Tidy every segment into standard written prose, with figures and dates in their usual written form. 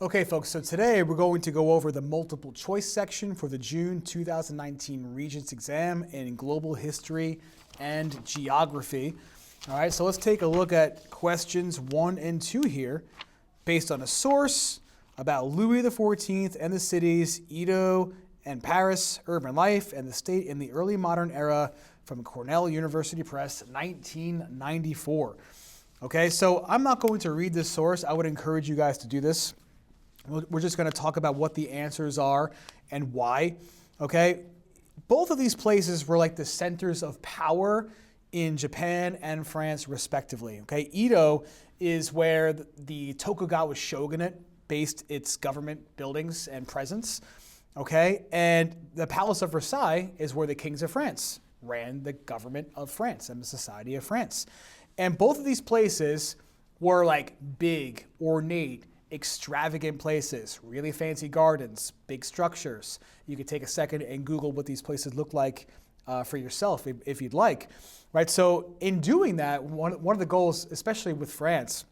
Okay, folks, so today we're going to go over the multiple choice section for the June 2019 Regents exam in global history and geography. All right, so let's take a look at questions 1 and 2 here based on a source about Louis XIV and the cities Edo and Paris, urban life, and the state in the early modern era from Cornell University Press, 1994. Okay, so I'm not going to read this source. I would encourage you guys to do this. We're just going to talk about what the answers are and why, okay? Both of these places were like the centers of power in Japan and France, respectively, okay? Edo is where the Tokugawa Shogunate based its government buildings and presence, okay? And the Palace of Versailles is where the kings of France ran the government of France and the society of France. And both of these places were like big, ornate, extravagant places, really fancy gardens, big structures. You could take a second and Google what these places look like for yourself if you'd like, right? So in doing that, one of the goals, especially with France,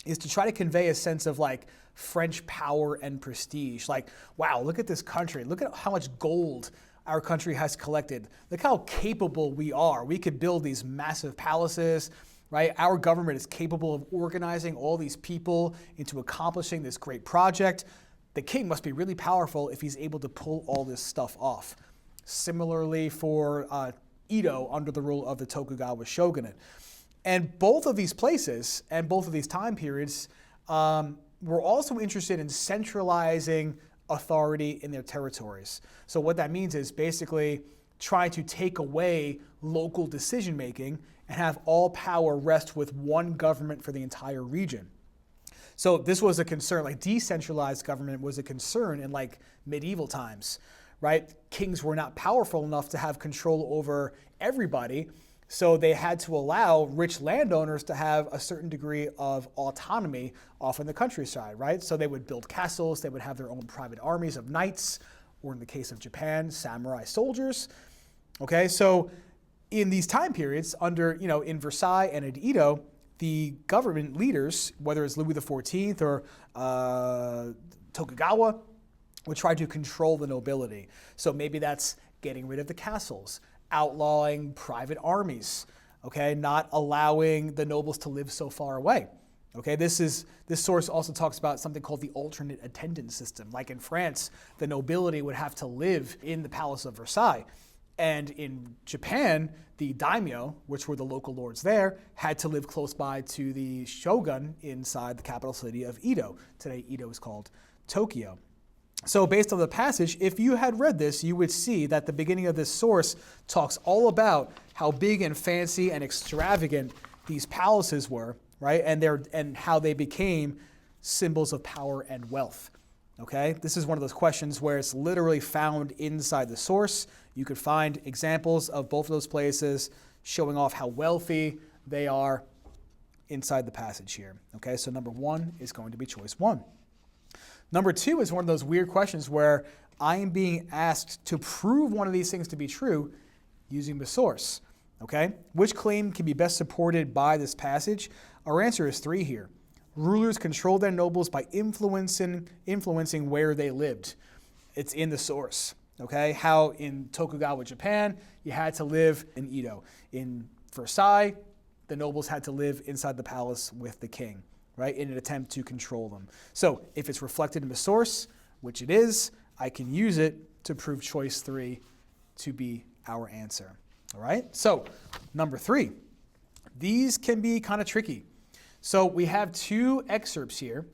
is to try to convey a sense of like French power and prestige. Like, wow, look at this country. Look at how much gold our country has collected. Look how capable we are. We could build these massive palaces, right? Our government is capable of organizing all these people into accomplishing this great project. The king must be really powerful if he's able to pull all this stuff off. Similarly for Edo under the rule of the Tokugawa Shogunate. And both of these places and both of these time periods were also interested in centralizing authority in their territories. So what that means is basically trying to take away local decision making and have all power rest with one government for the entire region. So this was a concern, like decentralized government was a concern in like medieval times, right? Kings were not powerful enough to have control over everybody, so they had to allow rich landowners to have a certain degree of autonomy off in the countryside, right? So they would build castles, they would have their own private armies of knights, or in the case of Japan, samurai soldiers. Okay, so in these time periods, under, in Versailles and at Edo, the government leaders, whether it's Louis XIV or Tokugawa, would try to control the nobility. So maybe that's getting rid of the castles, outlawing private armies, okay, not allowing the nobles to live so far away. Okay, this source also talks about something called the alternate attendance system. Like in France, the nobility would have to live in the Palace of Versailles. And in Japan, the daimyo, which were the local lords there, had to live close by to the shogun inside the capital city of Edo. Today, Edo is called Tokyo. So based on the passage, if you had read this, you would see that the beginning of this source talks all about how big and fancy and extravagant these palaces were, right? And how they became symbols of power and wealth. Okay, this is one of those questions where it's literally found inside the source. You could find examples of both of those places showing off how wealthy they are inside the passage here. Okay, so number 1 is going to be choice 1. Number 2 is one of those weird questions where I am being asked to prove one of these things to be true using the source. Okay, which claim can be best supported by this passage? Our answer is 3 here. Rulers controlled their nobles by influencing where they lived. It's in the source, okay? How in Tokugawa, Japan, you had to live in Edo. In Versailles, the nobles had to live inside the palace with the king, right? In an attempt to control them. So if it's reflected in the source, which it is, I can use it to prove choice 3 to be our answer, all right? So number 3, these can be kind of tricky. So we have 2 excerpts here,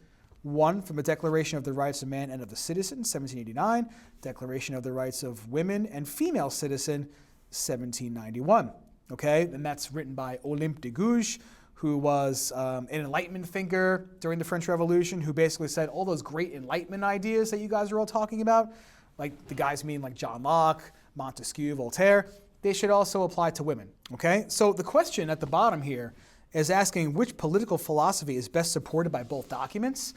one from the Declaration of the Rights of Man and of the Citizen, 1789, Declaration of the Rights of Women and Female Citizen, 1791, okay? And that's written by Olympe de Gouges, who was an Enlightenment thinker during the French Revolution, who basically said all those great Enlightenment ideas that you guys are all talking about, like the guys mean like John Locke, Montesquieu, Voltaire, they should also apply to women, okay? So the question at the bottom here is asking which political philosophy is best supported by both documents.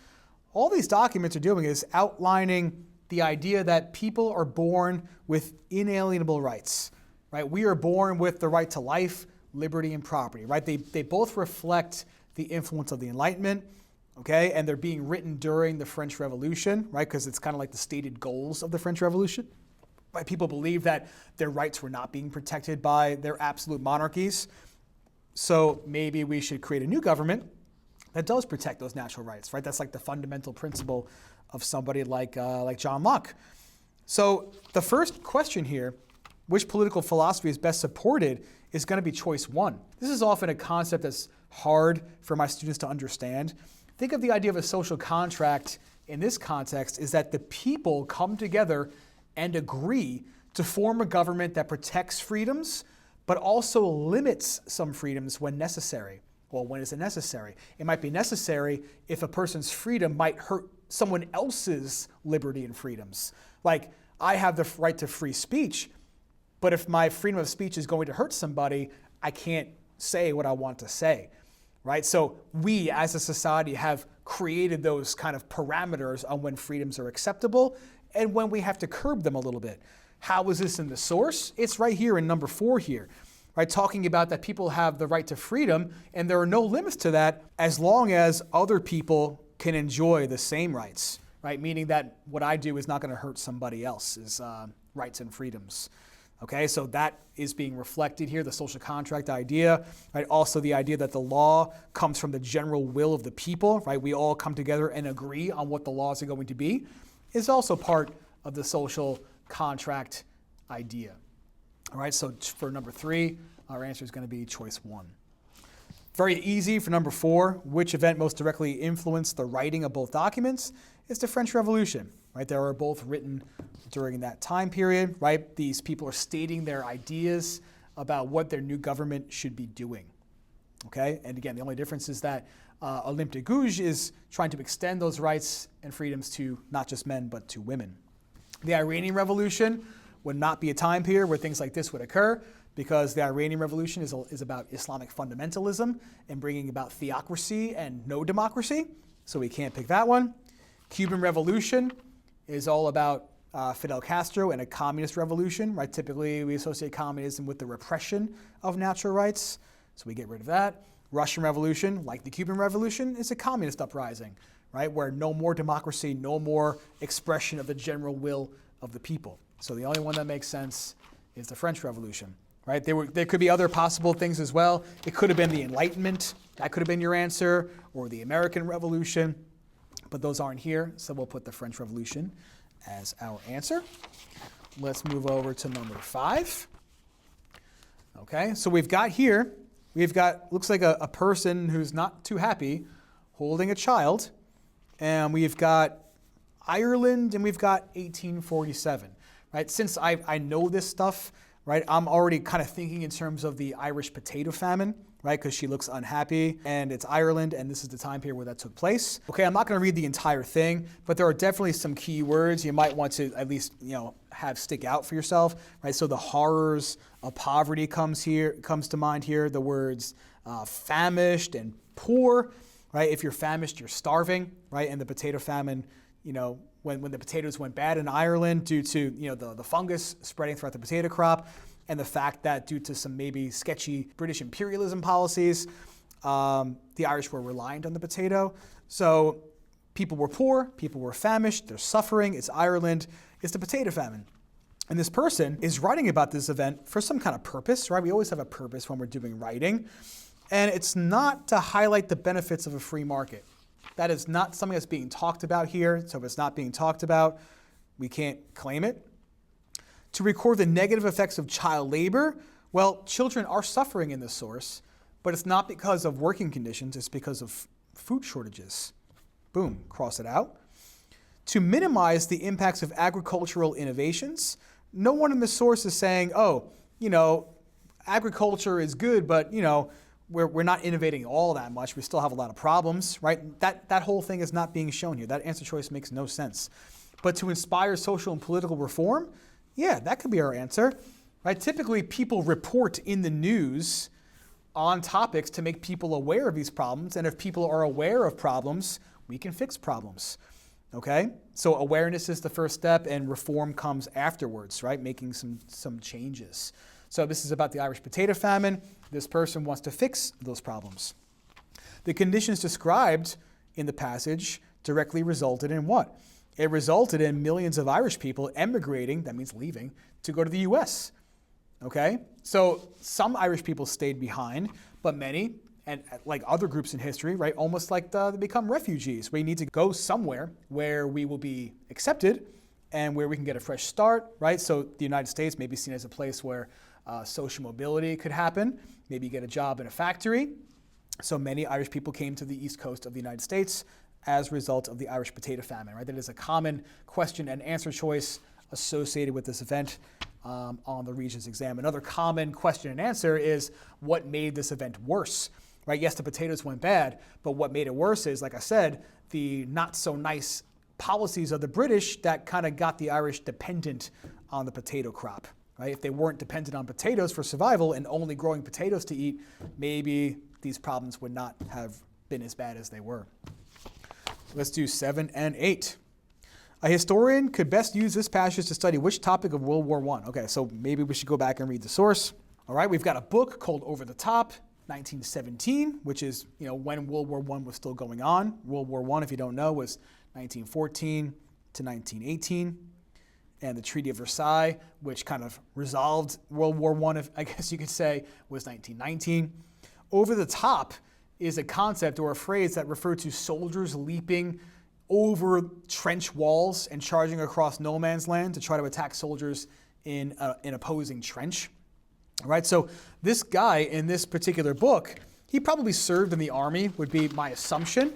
All these documents are doing is outlining the idea that people are born with inalienable rights, right? We are born with the right to life, liberty, and property, right? They both reflect the influence of the Enlightenment, okay? And they're being written during the French Revolution, right? Because it's kind of like the stated goals of the French Revolution. Right? People believe that their rights were not being protected by their absolute monarchies. So maybe we should create a new government that does protect those natural rights, right? That's like the fundamental principle of somebody like John Locke. So the first question here, which political philosophy is best supported, is going to be choice one. This is often a concept that's hard for my students to understand. Think of the idea of a social contract in this context is that the people come together and agree to form a government that protects freedoms, but also limits some freedoms when necessary. Well, when is it necessary? It might be necessary if a person's freedom might hurt someone else's liberty and freedoms. Like, I have the right to free speech, but if my freedom of speech is going to hurt somebody, I can't say what I want to say, right? So we as a society have created those kind of parameters on when freedoms are acceptable and when we have to curb them a little bit. How is this in the source? It's right here in number 4 here, right? Talking about that people have the right to freedom and there are no limits to that as long as other people can enjoy the same rights, right? Meaning that what I do is not going to hurt somebody else's rights and freedoms. Okay, so that is being reflected here, the social contract idea, right? Also the idea that the law comes from the general will of the people, right? We all come together and agree on what the laws are going to be, is also part of the social contract idea. All right, so for number 3, our answer is going to be choice 1. Very easy for number 4, which event most directly influenced the writing of both documents? It's the French Revolution, right? They were both written during that time period, right? These people are stating their ideas about what their new government should be doing, okay? And again, the only difference is that Olympe de Gouges is trying to extend those rights and freedoms to not just men, but to women. The Iranian Revolution would not be a time period where things like this would occur because the Iranian Revolution is about Islamic fundamentalism and bringing about theocracy and no democracy, so we can't pick that one. Cuban Revolution is all about Fidel Castro and a communist revolution, right? Typically, we associate communism with the repression of natural rights, so we get rid of that. Russian Revolution, like the Cuban Revolution, is a communist uprising, right? Where no more democracy, no more expression of the general will of the people. So the only one that makes sense is the French Revolution, right? There could be other possible things as well. It could have been the Enlightenment. That could have been your answer, or the American Revolution, but those aren't here, so we'll put the French Revolution as our answer. Let's move over to number 5. Okay, so we've got here, looks like a person who's not too happy holding a child, and we've got Ireland and we've got 1847, right? Since I know this stuff, right, I'm already kind of thinking in terms of the Irish potato famine, right, because she looks unhappy, and it's Ireland, and this is the time period where that took place. Okay, I'm not going to read the entire thing, but there are definitely some key words you might want to at least, have stick out for yourself, right? So the horrors of poverty comes to mind here. The words famished and poor, right? If you're famished, you're starving, right? And the potato famine, when the potatoes went bad in Ireland due to the fungus spreading throughout the potato crop, and the fact that due to some maybe sketchy British imperialism policies, the Irish were reliant on the potato. So people were poor, people were famished, they're suffering, it's Ireland, it's the potato famine. And this person is writing about this event for some kind of purpose, right? We always have a purpose when we're doing writing. And it's not to highlight the benefits of a free market. That is not something that's being talked about here. So if it's not being talked about, we can't claim it. To record the negative effects of child labor, well, children are suffering in this source, but it's not because of working conditions, it's because of food shortages. Boom, cross it out. To minimize the impacts of agricultural innovations, no one in the source is saying, agriculture is good, but, we're not innovating all that much. We still have a lot of problems, right? That whole thing is not being shown here. That answer choice makes no sense. But to inspire social and political reform, yeah, that could be our answer, right? Typically, people report in the news on topics to make people aware of these problems, and if people are aware of problems, we can fix problems, okay? So awareness is the first step, and reform comes afterwards, right? Making some changes. So this is about the Irish potato famine. This person wants to fix those problems. The conditions described in the passage directly resulted in what? It resulted in millions of Irish people emigrating, that means leaving, to go to the US. Okay? So some Irish people stayed behind, but many, and like other groups in history, right, almost like they become refugees. We need to go somewhere where we will be accepted and where we can get a fresh start, right? So the United States may be seen as a place where social mobility could happen. Maybe you get a job in a factory. So many Irish people came to the east coast of the United States as a result of the Irish potato famine, right? That is a common question and answer choice associated with this event on the Regents exam. Another common question and answer is what made this event worse, right? Yes, the potatoes went bad, but what made it worse is, like I said, the not so nice policies of the British that kind of got the Irish dependent on the potato crop, right? If they weren't dependent on potatoes for survival and only growing potatoes to eat, maybe these problems would not have been as bad as they were. Let's do 7 and 8. A historian could best use this passage to study which topic of World War I? Okay, so maybe we should go back and read the source. All right, we've got a book called Over the Top, 1917, which is, when World War I was still going on. World War I, if you don't know, was 1914 to 1918. And the Treaty of Versailles, which kind of resolved World War I, I guess you could say, was 1919. Over the top is a concept or a phrase that referred to soldiers leaping over trench walls and charging across no man's land to try to attack soldiers in an opposing trench. All right, so this guy in this particular book, he probably served in the army, would be my assumption.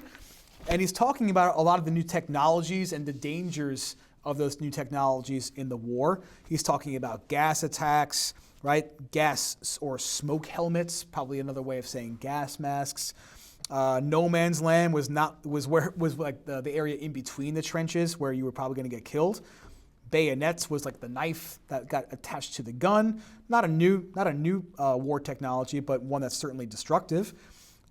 And he's talking about a lot of the new technologies and the dangers of those new technologies in the war. He's talking about gas attacks, right? Gas or smoke helmets, probably another way of saying gas masks. No man's land was like the area in between the trenches where you were probably going to get killed. Bayonets was like the knife that got attached to the gun. Not a new war technology, but one that's certainly destructive.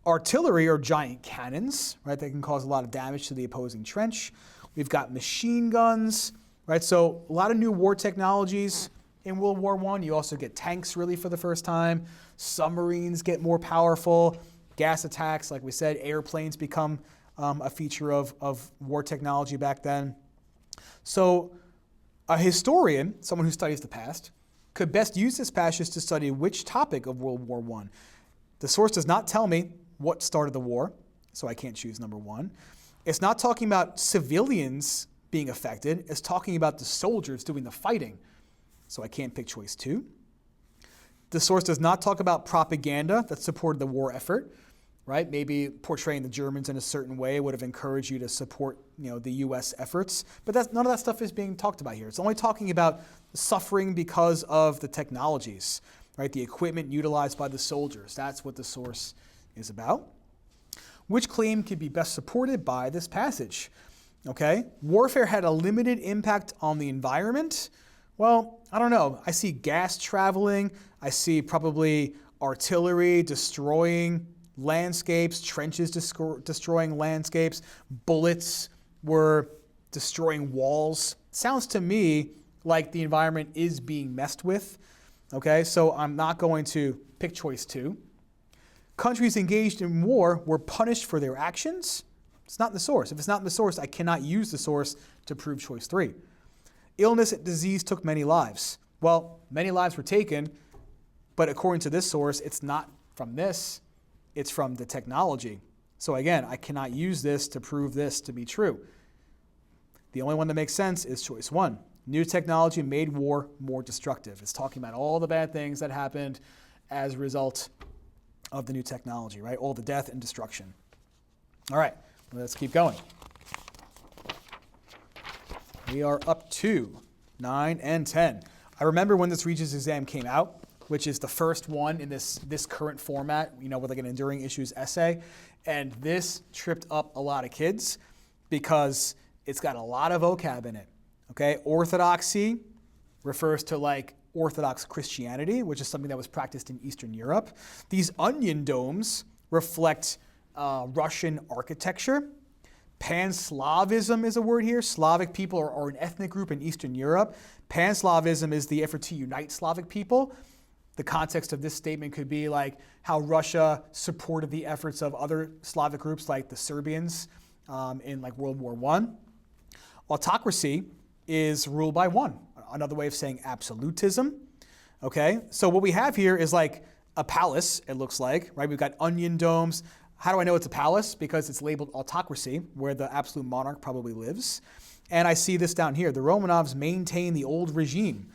Artillery or giant cannons, right? That can cause a lot of damage to the opposing trench. We've got machine guns, right? So a lot of new war technologies in World War I. You also get tanks really for the first time. Submarines get more powerful. Gas attacks, like we said, airplanes become a feature of war technology back then. So a historian, someone who studies the past, could best use this passage to study which topic of World War I. The source does not tell me what started the war, so I can't choose number one. It's not talking about civilians being affected. It's talking about the soldiers doing the fighting, so I can't pick choice 2. The source does not talk about propaganda that supported the war effort, right? Maybe portraying the Germans in a certain way would have encouraged you to support, the U.S. efforts. But none of that stuff is being talked about here. It's only talking about suffering because of the technologies, right? The equipment utilized by the soldiers. That's what the source is about. Which claim could be best supported by this passage? Okay, warfare had a limited impact on the environment. Well, I don't know. I see gas traveling. I see probably artillery destroying landscapes, trenches destroying landscapes, bullets were destroying walls. Sounds to me like the environment is being messed with. Okay, so I'm not going to pick choice 2. Countries engaged in war were punished for their actions. It's not in the source. If it's not in the source, I cannot use the source to prove choice 3. Illness and disease took many lives. Well, many lives were taken, but according to this source, it's not from this, it's from the technology. So again, I cannot use this to prove this to be true. The only one that makes sense is choice 1. New technology made war more destructive. It's talking about all the bad things that happened as a result of the new technology, right? All the death and destruction. All right, let's keep going. We are up to 9 and 10. I remember when this Regents exam came out, which is the first one in this current format, with like an enduring issues essay. And this tripped up a lot of kids because it's got a lot of vocab in it. Okay, orthodoxy refers to like Orthodox Christianity, which is something that was practiced in Eastern Europe. These onion domes reflect Russian architecture. Pan-Slavism is a word here. Slavic people are an ethnic group in Eastern Europe. Pan-Slavism is the effort to unite Slavic people. The context of this statement could be like how Russia supported the efforts of other Slavic groups like the Serbians in like World War I. Autocracy is ruled by one. Another way of saying absolutism. Okay, so what we have here is like a palace, it looks like, right? We've got onion domes. How do I know it's a palace? Because it's labeled autocracy, where the absolute monarch probably lives. And I see this down here. The Romanovs maintain the old regime.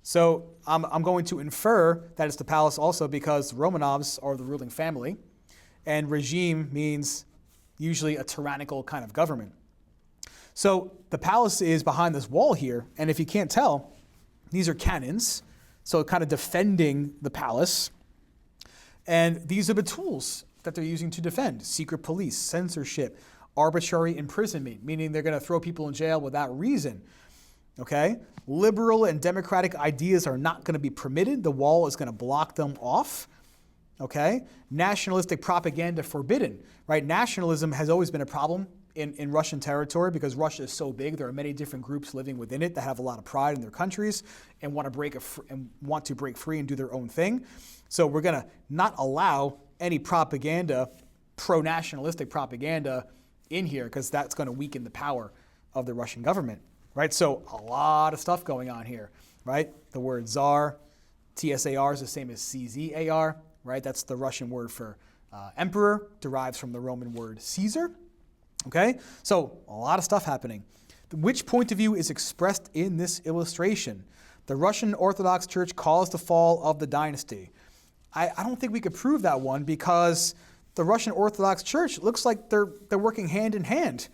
So I'm going to infer that it's the palace also because the Romanovs are the ruling family. And regime means usually a tyrannical kind of government. So the palace is behind this wall here. And if you can't tell, these are cannons. So kind of defending the palace. And these are the tools that they're using to defend. Secret police, censorship, arbitrary imprisonment, meaning they're going to throw people in jail without reason. Okay? Liberal and democratic ideas are not going to be permitted. The wall is going to block them off. Okay? Nationalistic propaganda forbidden. Right? Nationalism has always been a problem in Russian territory because Russia is so big. There are many different groups living within it that have a lot of pride in their countries and want to break free and do their own thing. So we're going to not allow any propaganda, pro-nationalistic propaganda in here because that's going to weaken the power of the Russian government, right? So a lot of stuff going on here, right? The word Tsar, TSAR is the same as CZAR, right? That's the Russian word for emperor, derives from the Roman word Caesar. Okay, so a lot of stuff happening. Which point of view is expressed in this illustration? The Russian Orthodox Church caused the fall of the dynasty. I don't think we could prove that one because the Russian Orthodox Church looks like they're working hand in hand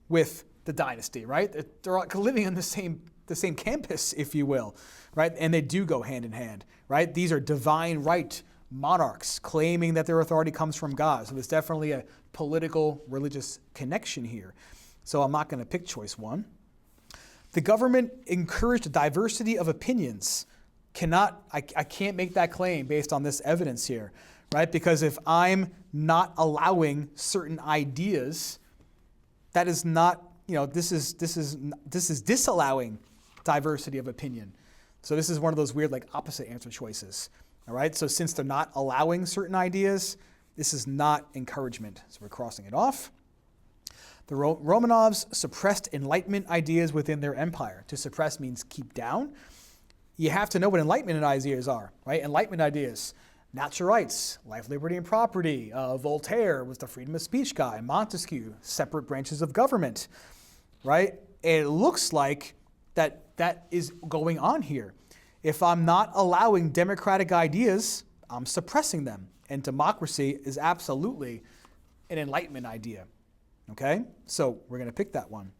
with the dynasty, right? They're living on the same campus, if you will, right? And they do go hand in hand, right? These are divine right monarchs claiming that their authority comes from God. So there's definitely a political, religious connection here. So I'm not going to pick choice one. The government encouraged a diversity of opinions. I can't make that claim based on this evidence here, right? Because if I'm not allowing certain ideas, that is not, this is disallowing diversity of opinion. So this is one of those weird like opposite answer choices. All right, so since they're not allowing certain ideas, this is not encouragement. So we're crossing it off. The Romanovs suppressed Enlightenment ideas within their empire. To suppress means keep down. You have to know what Enlightenment ideas are, right? Enlightenment ideas, natural rights, life, liberty, and property. Voltaire was the freedom of speech guy. Montesquieu, separate branches of government, right? It looks like that is going on here. If I'm not allowing democratic ideas, I'm suppressing them. And democracy is absolutely an Enlightenment idea. Okay? So we're going to pick that one.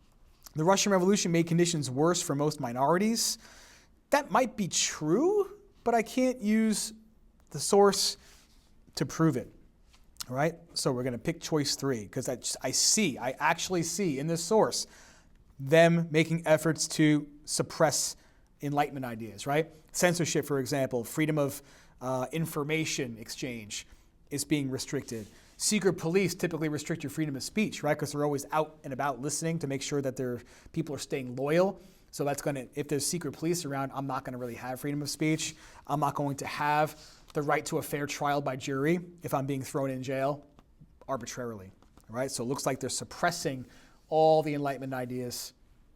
The Russian Revolution made conditions worse for most minorities. That might be true, but I can't use the source to prove it. All right? So we're going to pick choice three because I actually see in this source them making efforts to suppress Enlightenment ideas, right? Censorship, for example, freedom of information exchange is being restricted. Secret police typically restrict your freedom of speech, right? Because they're always out and about listening to make sure that people are staying loyal. So that's going to, if there's secret police around, I'm not going to really have freedom of speech. I'm not going to have the right to a fair trial by jury if I'm being thrown in jail arbitrarily, right? So it looks like they're suppressing all the Enlightenment ideas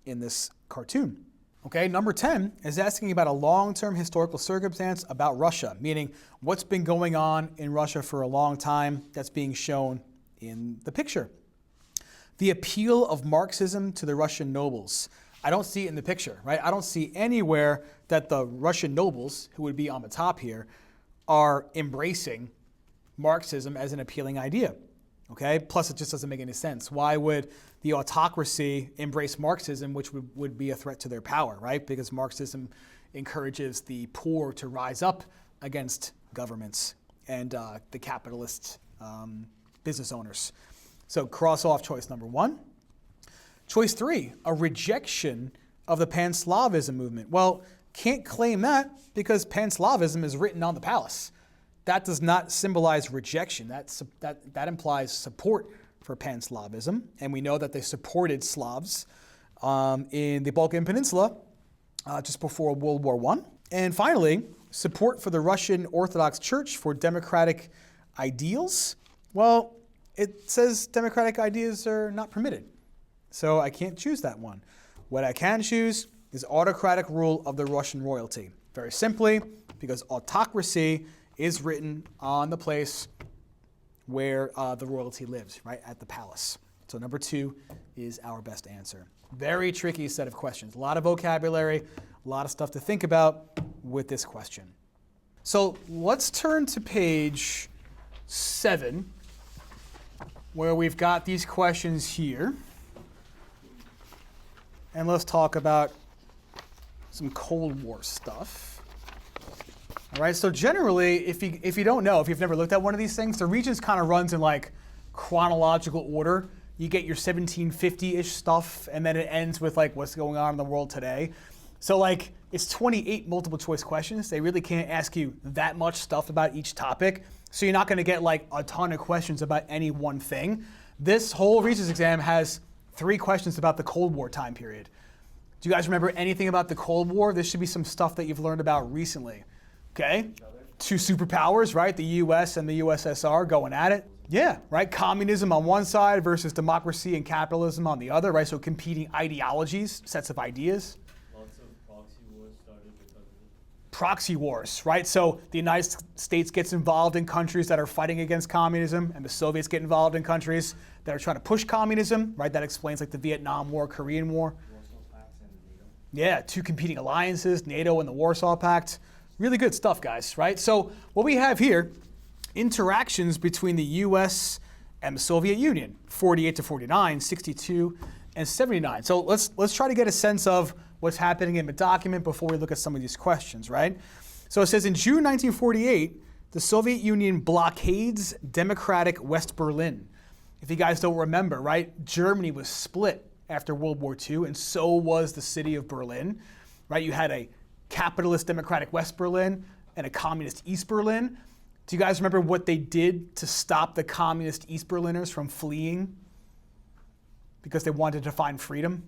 in this cartoon. Okay, number 10 is asking about a long-term historical circumstance about Russia, meaning what's been going on in Russia for a long time that's being shown in the picture. The appeal of Marxism to the Russian nobles. I don't see it in the picture, right? I don't see anywhere that the Russian nobles, who would be on the top here, are embracing Marxism as an appealing idea. Okay, plus it just doesn't make any sense. Why would the autocracy embrace Marxism, which would be a threat to their power, right? Because Marxism encourages the poor to rise up against governments and the capitalist business owners. So cross off choice number one. Choice three, a rejection of the Pan-Slavism movement. Well, can't claim that because Pan-Slavism is written on the palace. That does not symbolize rejection. That implies support for Pan-Slavism. And we know that they supported Slavs in the Balkan Peninsula just before World War I. And finally, support for the Russian Orthodox Church for democratic ideals. Well, it says democratic ideas are not permitted. So I can't choose that one. What I can choose is autocratic rule of the Russian royalty. Very simply, because autocracy is written on the place where the royalty lives, right, at the palace. So number 2 is our best answer. Very tricky set of questions. A lot of vocabulary, a lot of stuff to think about with this question. So let's turn to page 7, where we've got these questions here. And let's talk about some Cold War stuff. All right, so generally, if you don't know, if you've never looked at one of these things, the Regents kind of runs in like chronological order. You get your 1750-ish stuff, and then it ends with like what's going on in the world today. So like it's 28 multiple choice questions. They really can't ask you that much stuff about each topic. So you're not going to get like a ton of questions about any one thing. This whole Regents exam has 3 questions about the Cold War time period. Do you guys remember anything about the Cold War? This should be some stuff that you've learned about recently. Okay, 2 superpowers, right? The US and the USSR going at it. Yeah, right? Communism on one side versus democracy and capitalism on the other, right? So competing ideologies, sets of ideas. Lots of proxy wars started because of it. Proxy wars, right? So the United States gets involved in countries that are fighting against communism, and the Soviets get involved in countries that are trying to push communism, right? That explains like the Vietnam War, Korean War. Warsaw Pact and NATO. Yeah, 2 competing alliances, NATO and the Warsaw Pact. Really good stuff, guys, right? So what we have here, interactions between the US and the Soviet Union, 48 to 49, 62, and 79. So let's try to get a sense of what's happening in the document before we look at some of these questions, right? So it says in June 1948, the Soviet Union blockades democratic West Berlin. If you guys don't remember, right, Germany was split after World War II, and so was the city of Berlin, right? You had a capitalist democratic West Berlin and a communist East Berlin. Do you guys remember what they did to stop the communist East Berliners from fleeing? Because they wanted to find freedom?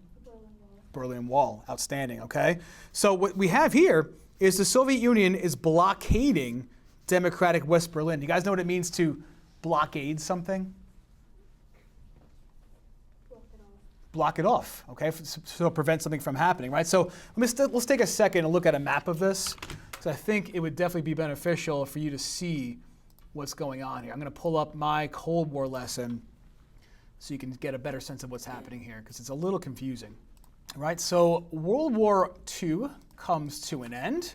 Berlin Wall. Outstanding, okay? So what we have here is the Soviet Union is blockading democratic West Berlin. Do you guys know what it means to blockade something? Block it off, okay? So prevent something from happening, right? So let's take a second and look at a map of this, because I think it would definitely be beneficial for you to see what's going on here. I'm going to pull up my Cold War lesson so you can get a better sense of what's happening here, because it's a little confusing. All right, so World War II comes to an end.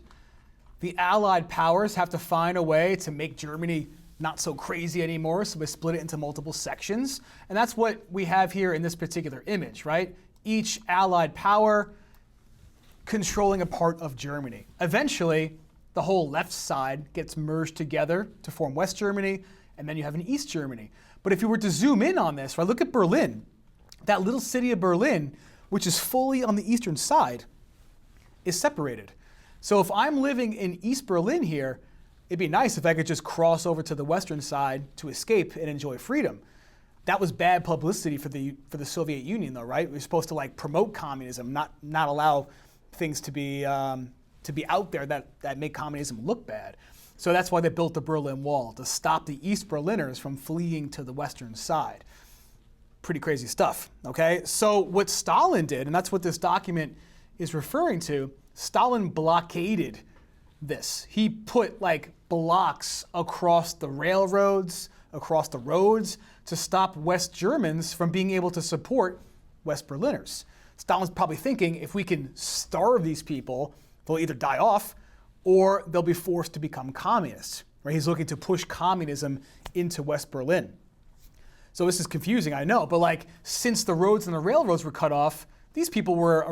The Allied powers have to find a way to make Germany not so crazy anymore, so we split it into multiple sections. And that's what we have here in this particular image, right? Each Allied power controlling a part of Germany. Eventually, the whole left side gets merged together to form West Germany, and then you have an East Germany. But if you were to zoom in on this, right, look at Berlin. That little city of Berlin, which is fully on the eastern side, is separated. So if I'm living in East Berlin here, it'd be nice if I could just cross over to the western side to escape and enjoy freedom. That was bad publicity for the Soviet Union, though, right? We're supposed to like promote communism, not allow things to be out there that make communism look bad. So that's why they built the Berlin Wall, to stop the East Berliners from fleeing to the western side. Pretty crazy stuff, okay? So what Stalin did, and that's what this document is referring to, Stalin blockaded this. He put like blocks across the railroads, across the roads, to stop West Germans from being able to support West Berliners. Stalin's probably thinking, if we can starve these people, they'll either die off or they'll be forced to become communists. Right? He's looking to push communism into West Berlin. So this is confusing, I know, but like since the roads and the railroads were cut off, these people were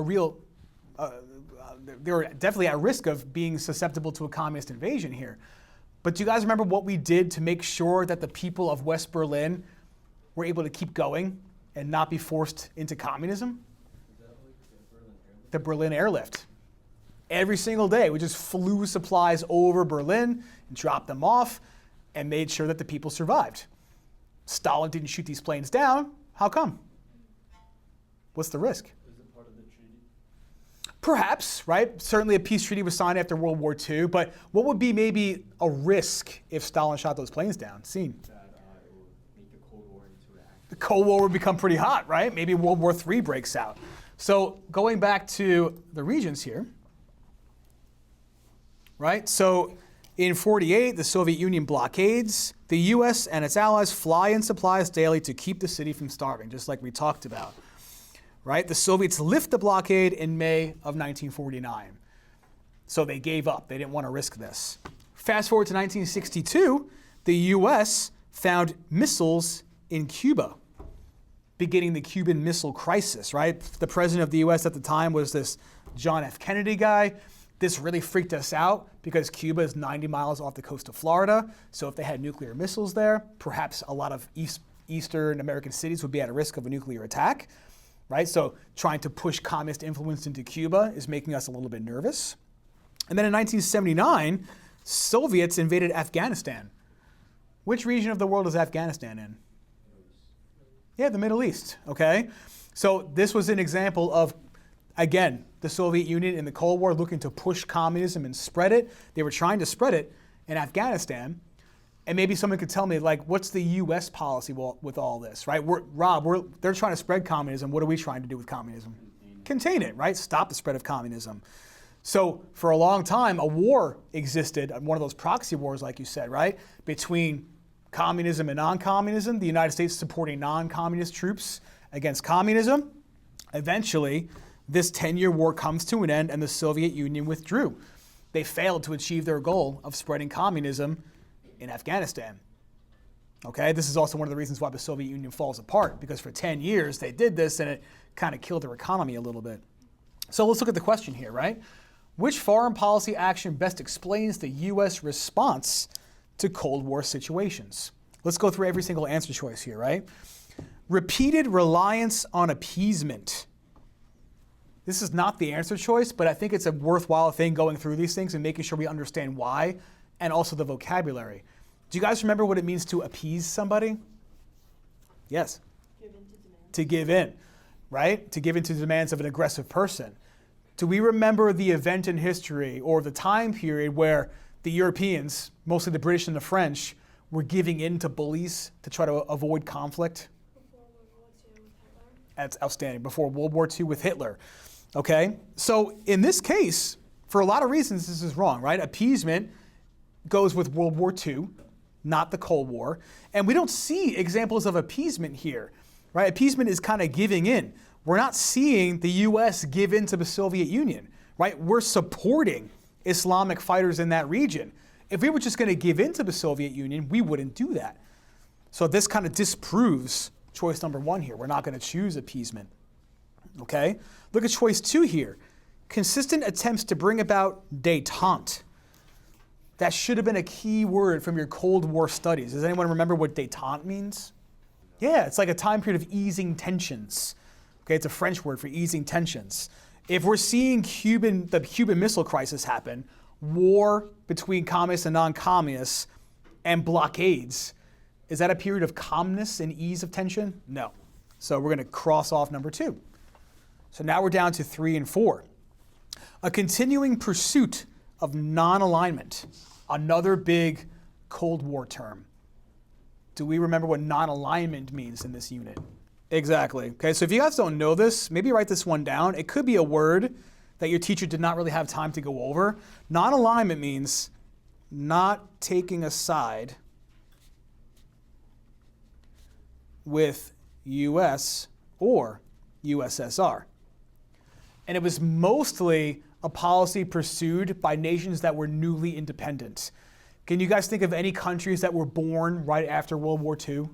they were definitely at risk of being susceptible to a communist invasion here. But do you guys remember what we did to make sure that the people of West Berlin were able to keep going and not be forced into communism? Is that like the Berlin airlift? The Berlin airlift. Every single day, we just flew supplies over Berlin and dropped them off and made sure that the people survived. Stalin didn't shoot these planes down. How come? What's the risk? Is it part of the treaty? Perhaps, right? Certainly a peace treaty was signed after World War II, but what would be maybe a risk if Stalin shot those planes down? Scene. That it would make the Cold War Cold War would become pretty hot, right? Maybe World War III breaks out. So going back to the regions here, right? So in 48, the Soviet Union blockades. The US and its allies fly in supplies daily to keep the city from starving, just like we talked about, right? The Soviets lift the blockade in May of 1949. So they gave up. They didn't want to risk this. Fast forward to 1962, the US found missiles in Cuba, beginning the Cuban Missile Crisis, right? The president of the US at the time was this John F. Kennedy guy. This really freaked us out because Cuba is 90 miles off the coast of Florida. So if they had nuclear missiles there, perhaps a lot of Eastern American cities would be at a risk of a nuclear attack, right? So trying to push communist influence into Cuba is making us a little bit nervous. And then in 1979, Soviets invaded Afghanistan. Which region of the world is Afghanistan in? Yeah, the Middle East, okay? So this was an example of, again, the Soviet Union in the Cold War looking to push communism and spread it. They were trying to spread it in Afghanistan. And maybe someone could tell me, like, what's the US policy with all this, right? They're trying to spread communism. What are we trying to do with communism? Contain it, right? Stop the spread of communism. So for a long time, a war existed, one of those proxy wars, like you said, right? Between communism and non-communism, the United States supporting non-communist troops against communism. Eventually, this 10-year war comes to an end and the Soviet Union withdrew. They failed to achieve their goal of spreading communism in Afghanistan. Okay, this is also one of the reasons why the Soviet Union falls apart, because for 10 years they did this and it kind of killed their economy a little bit. So let's look at the question here, right? Which foreign policy action best explains the US response to Cold War situations? Let's go through every single answer choice here, right? Repeated reliance on appeasement. This is not the answer choice, but I think it's a worthwhile thing going through these things and making sure we understand why and also the vocabulary. Do you guys remember what it means to appease somebody? Yes. Give in to demands. To give in, right? To give in to the demands of an aggressive person. Do we remember the event in history or the time period where the Europeans, mostly the British and the French, were giving in to bullies to try to avoid conflict? Before World War II with Hitler. That's outstanding. Before World War II with Hitler. Okay, so in this case, for a lot of reasons, this is wrong, right? Appeasement goes with World War II, not the Cold War. And we don't see examples of appeasement here, right? Appeasement is kind of giving in. We're not seeing the US give in to the Soviet Union, right? We're supporting Islamic fighters in that region. If we were just going to give in to the Soviet Union, we wouldn't do that. So this kind of disproves choice number one here. We're not going to choose appeasement. Okay? Look at choice two here. Consistent attempts to bring about détente. That should have been a key word from your Cold War studies. Does anyone remember what détente means? Yeah, it's like a time period of easing tensions. Okay, it's a French word for easing tensions. If we're seeing the Cuban Missile Crisis happen, war between communists and non-communists, and blockades, is that a period of calmness and ease of tension? No. So we're going to cross off number two. So now we're down to 3 and 4. A continuing pursuit of non-alignment, another big Cold War term. Do we remember what non-alignment means in this unit? Exactly. Okay, so if you guys don't know this, maybe write this one down. It could be a word that your teacher did not really have time to go over. Non-alignment means not taking a side with US or USSR. And it was mostly a policy pursued by nations that were newly independent. Can you guys think of any countries that were born right after World War II?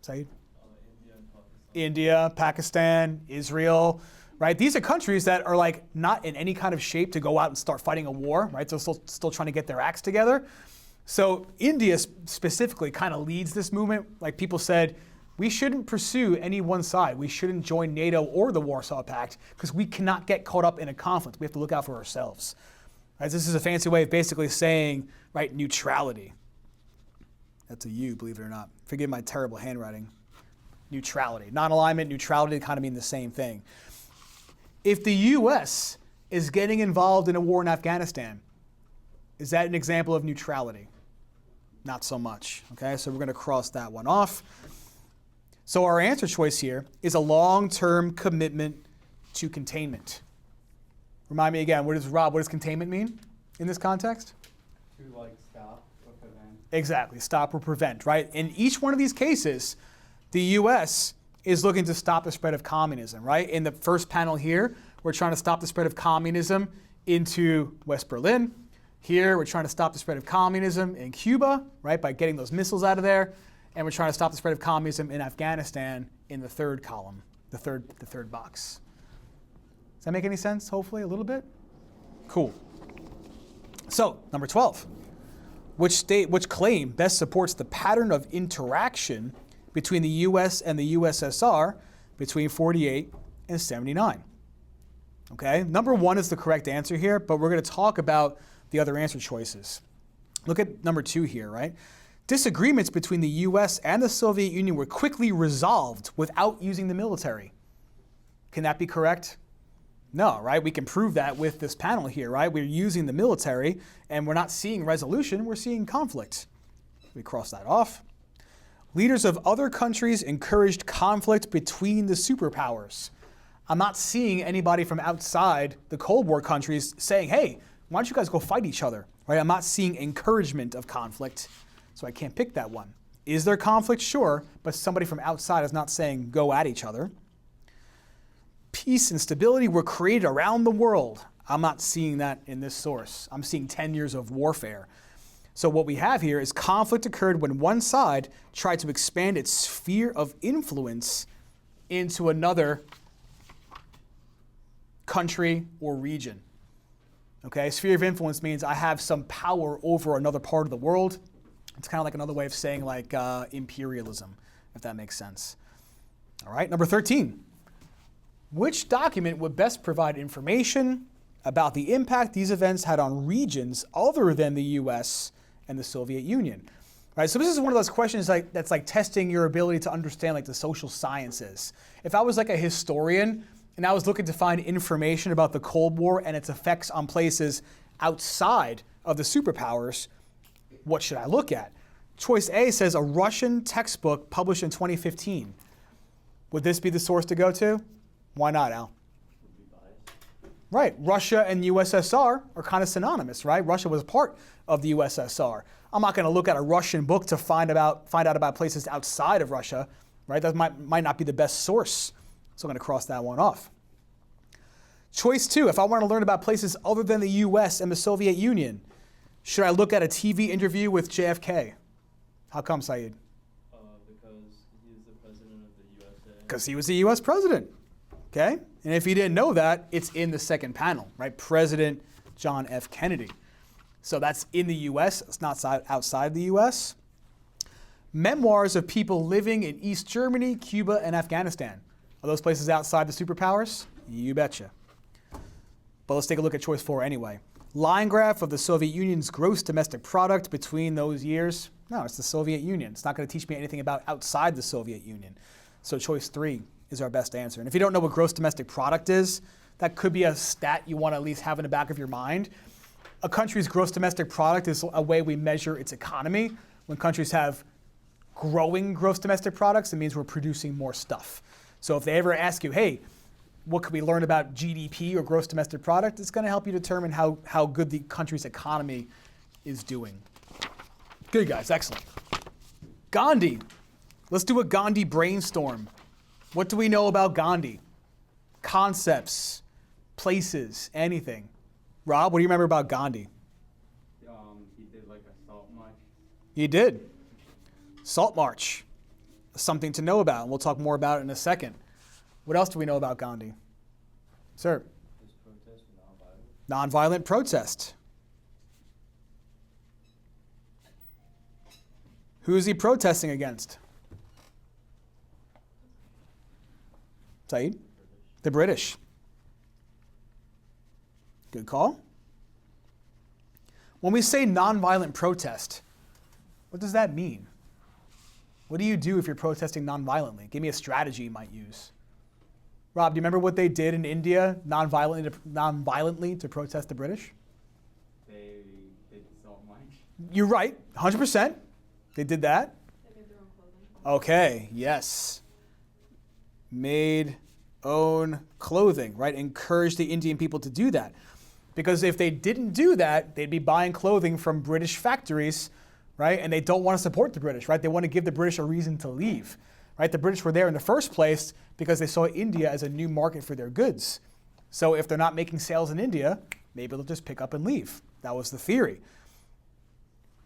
Saeed? India, Pakistan, Israel, right? These are countries that are like not in any kind of shape to go out and start fighting a war, right? They're still trying to get their acts together. So India specifically kind of leads this movement. Like people said, we shouldn't pursue any one side. We shouldn't join NATO or the Warsaw Pact because we cannot get caught up in a conflict. We have to look out for ourselves. Right? This is a fancy way of basically saying, right, neutrality. That's a U, believe it or not. Forgive my terrible handwriting. Neutrality. Non-alignment, neutrality kind of mean the same thing. If the US is getting involved in a war in Afghanistan, is that an example of neutrality? Not so much. Okay, so we're going to cross that one off. So our answer choice here is a long-term commitment to containment. Remind me again, what does containment mean in this context? To like stop or prevent. Exactly, stop or prevent, right? In each one of these cases, the US is looking to stop the spread of communism, right? In the first panel here, we're trying to stop the spread of communism into West Berlin. Here, we're trying to stop the spread of communism in Cuba, right, by getting those missiles out of there. And we're trying to stop the spread of communism in Afghanistan in the third column, the third box. Does that make any sense, hopefully, a little bit? Cool. So, number 12. Which claim best supports the pattern of interaction between the US and the USSR between 48 and 79? Okay, number 1 is the correct answer here, but we're going to talk about the other answer choices. Look at number 2 here, right? Disagreements between the US and the Soviet Union were quickly resolved without using the military. Can that be correct? No, right? We can prove that with this panel here, right? We're using the military and we're not seeing resolution, we're seeing conflict. We cross that off. Leaders of other countries encouraged conflict between the superpowers. I'm not seeing anybody from outside the Cold War countries saying, hey, why don't you guys go fight each other, right? I'm not seeing encouragement of conflict, so I can't pick that one. Is there conflict? Sure, but somebody from outside is not saying go at each other. Peace and stability were created around the world. I'm not seeing that in this source. I'm seeing 10 years of warfare. So what we have here is conflict occurred when one side tried to expand its sphere of influence into another country or region. Okay, sphere of influence means I have some power over another part of the world. It's kind of like another way of saying like imperialism, if that makes sense. All right, number 13. Which document would best provide information about the impact these events had on regions other than the US and the Soviet Union? Right, so this is one of those questions that's like testing your ability to understand like the social sciences. If I was like a historian and I was looking to find information about the Cold War and its effects on places outside of the superpowers, what should I look at? Choice A says a Russian textbook published in 2015. Would this be the source to go to? Why not, Al? Would be biased. Right, Russia and USSR are kind of synonymous, right? Russia was part of the USSR. I'm not going to look at a Russian book to find out about places outside of Russia, right? That might not be the best source. So I'm going to cross that one off. Choice 2, if I want to learn about places other than the US and the Soviet Union, should I look at a TV interview with JFK? How come, Saeed? Because he is the president of the USA. Because he was the US president, okay? And if you didn't know that, it's in the second panel, right? President John F. Kennedy. So that's in the US, it's not outside the US. Memoirs of people living in East Germany, Cuba, and Afghanistan. Are those places outside the superpowers? You betcha. But let's take a look at choice 4 anyway. Line graph of the Soviet Union's gross domestic product between those years. No, it's the Soviet Union. It's not going to teach me anything about outside the Soviet Union. So choice 3 is our best answer. And if you don't know what gross domestic product is, that could be a stat you want to at least have in the back of your mind. A country's gross domestic product is a way we measure its economy. When countries have growing gross domestic products, it means we're producing more stuff. So if they ever ask you, hey, what can we learn about GDP or gross domestic product? It's going to help you determine how good the country's economy is doing. Good, guys. Excellent. Gandhi. Let's do a Gandhi brainstorm. What do we know about Gandhi? Concepts, places, anything. Rob, what do you remember about Gandhi? He did like a salt march. He did. Salt March. Something to know about, and we'll talk more about it in a second. What else do we know about Gandhi? Sir? His protest were nonviolent. Nonviolent protest. Who is he protesting against? Saeed? The British. Good call. When we say nonviolent protest, what does that mean? What do you do if you're protesting nonviolently? Give me a strategy you might use. Rob, do you remember what they did in India nonviolently to protest the British? They did the salt march. You're right, 100%. They did that. They made their own clothing. Okay, yes. made own clothing, right? Encouraged the Indian people to do that. Because if they didn't do that, they'd be buying clothing from British factories, right? And they don't want to support the British, right? They want to give the British a reason to leave, right? The British were there in the first place because they saw India as a new market for their goods. So if they're not making sales in India, maybe they'll just pick up and leave. That was the theory.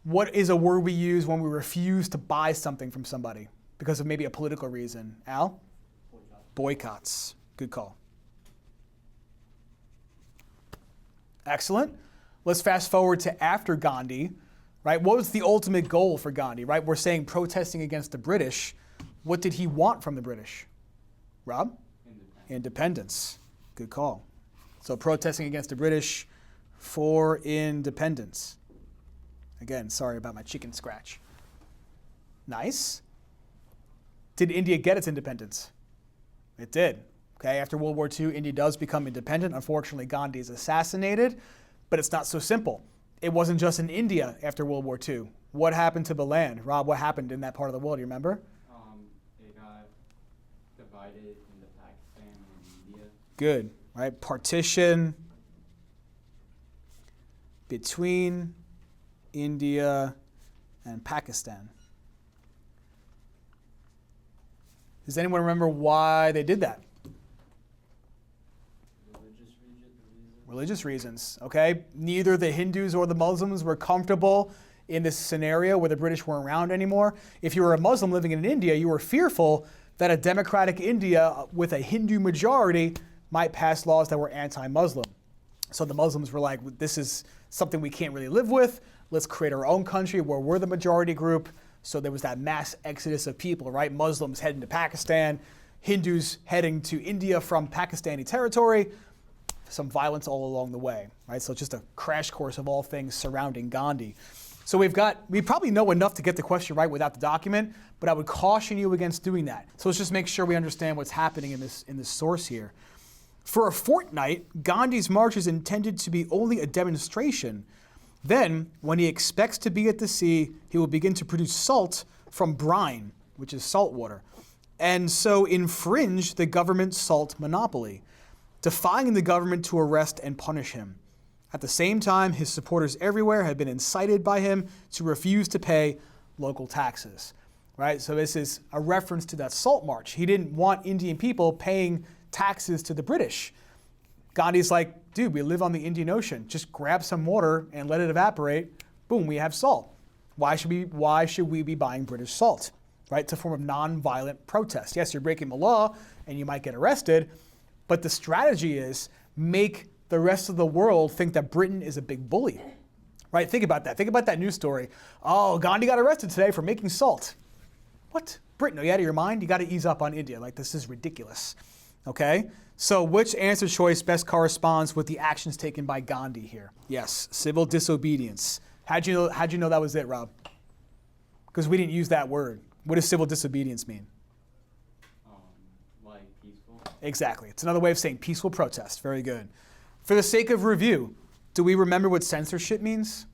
What is a word we use when we refuse to buy something from somebody because of maybe a political reason? Al? Boycotts. Good call. Excellent. Let's fast forward to after Gandhi, right? What was the ultimate goal for Gandhi, right? We're saying protesting against the British. What did he want from the British? Rob? Independence. Good call. So protesting against the British for independence. Again, sorry about my chicken scratch. Nice. Did India get its independence? It did. Okay, after World War II, India does become independent. Unfortunately, Gandhi is assassinated, but it's not so simple. It wasn't just in India after World War II. What happened to the land? Rob, what happened in that part of the world? Do you remember? It got divided into Pakistan and India. Good, right? Partition between India and Pakistan. Does anyone remember why they did that? Religious reasons, okay? Neither the Hindus or the Muslims were comfortable in this scenario where the British weren't around anymore. If you were a Muslim living in India, you were fearful that a democratic India with a Hindu majority might pass laws that were anti-Muslim. So the Muslims were like, this is something we can't really live with. Let's create our own country where we're the majority group. So there was that mass exodus of people, right? Muslims heading to Pakistan, Hindus heading to India from Pakistani territory, some violence all along the way, right? So it's just a crash course of all things surrounding Gandhi. So we probably know enough to get the question right without the document, but I would caution you against doing that. So let's just make sure we understand what's happening in this source here. For a fortnight, Gandhi's march is intended to be only a demonstration. Then, when he expects to be at the sea, he will begin to produce salt from brine, which is salt water, and so infringe the government's salt monopoly, defying the government to arrest and punish him. At the same time, his supporters everywhere had been incited by him to refuse to pay local taxes. Right? So this is a reference to that salt march. He didn't want Indian people paying taxes to the British. Gandhi's like, dude, we live on the Indian Ocean. Just grab some water and let it evaporate. Boom, we have salt. Why should we be buying British salt? Right? It's a form of non-violent protest. Yes, you're breaking the law and you might get arrested, but the strategy is make the rest of the world think that Britain is a big bully. Right? Think about that. Think about that news story. Oh, Gandhi got arrested today for making salt. What? Britain, are you out of your mind? You got to ease up on India. Like, this is ridiculous. Okay? So which answer choice best corresponds with the actions taken by Gandhi here? Yes, civil disobedience. How'd you know that was it, Rob? Because we didn't use that word. What does civil disobedience mean? Like peaceful. Exactly. It's another way of saying peaceful protest. Very good. For the sake of review, do we remember what censorship means?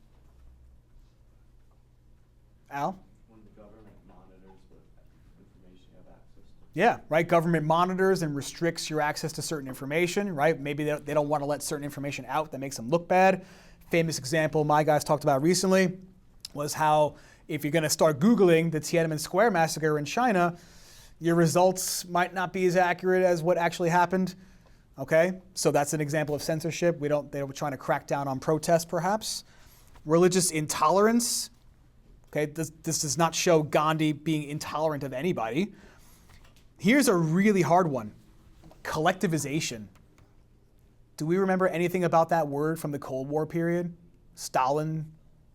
Al? When the government monitors what information you have access to. Yeah, right. Government monitors and restricts your access to certain information, right? Maybe they don't want to let certain information out that makes them look bad. Famous example my guys talked about recently was how if you're going to start Googling the Tiananmen Square massacre in China, your results might not be as accurate as what actually happened. Okay, so that's an example of censorship. They were trying to crack down on protests, perhaps. Religious intolerance. Okay, this does not show Gandhi being intolerant of anybody. Here's a really hard one. Collectivization. Do we remember anything about that word from the Cold War period? Stalin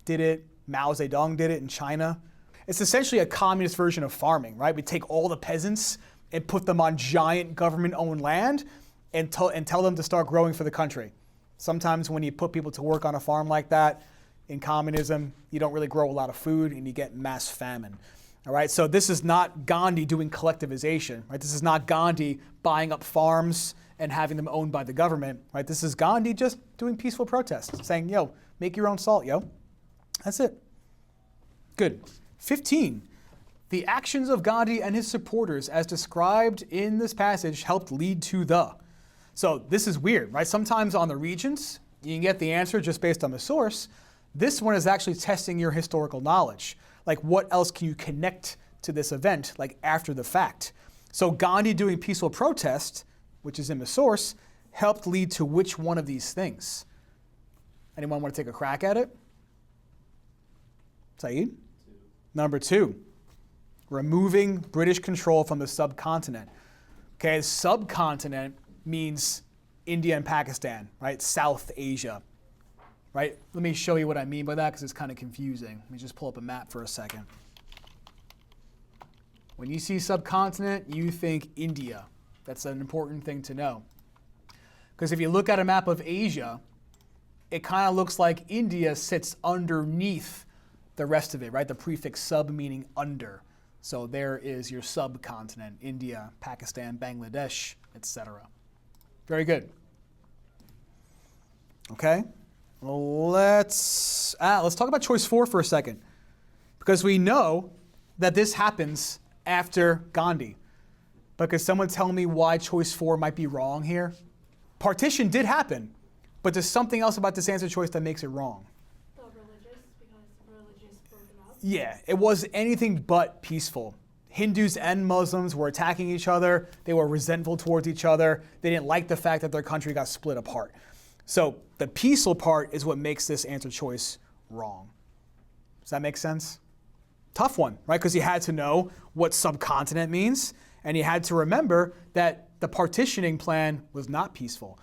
did it. Mao Zedong did it in China. It's essentially a communist version of farming, right? We take all the peasants and put them on giant government-owned land and tell them to start growing for the country. Sometimes when you put people to work on a farm like that, in communism, you don't really grow a lot of food and you get mass famine. All right, so this is not Gandhi doing collectivization, right? This is not Gandhi buying up farms and having them owned by the government, right? This is Gandhi just doing peaceful protests, saying, yo, make your own salt, yo. That's it. Good. 15. The actions of Gandhi and his supporters, as described in this passage, helped lead to the. So this is weird, right? Sometimes on the Regents, you can get the answer just based on the source. This one is actually testing your historical knowledge. Like, what else can you connect to this event, like after the fact? So Gandhi doing peaceful protest, which is in the source, helped lead to which one of these things? Anyone want to take a crack at it? Saeed? Number 2. Removing British control from the subcontinent. Okay, subcontinent means India and Pakistan, right? South Asia, right? Let me show you what I mean by that because it's kind of confusing. Let me just pull up a map for a second. When you see subcontinent, you think India. That's an important thing to know. Because if you look at a map of Asia, it kind of looks like India sits underneath the rest of it, right? The prefix sub meaning under. So there is your subcontinent, India, Pakistan, Bangladesh, etc. Very good. Okay, let's talk about choice 4 for a second, because we know that this happens after Gandhi. But could someone tell me why choice 4 might be wrong here? Partition did happen, but there's something else about this answer choice that makes it wrong. The religious, because religious broken up. Yeah, it was anything but peaceful. Hindus and Muslims were attacking each other. They were resentful towards each other. They didn't like the fact that their country got split apart. So the peaceful part is what makes this answer choice wrong. Does that make sense? Tough one, right? Because you had to know what subcontinent means, and you had to remember that the partitioning plan was not peaceful.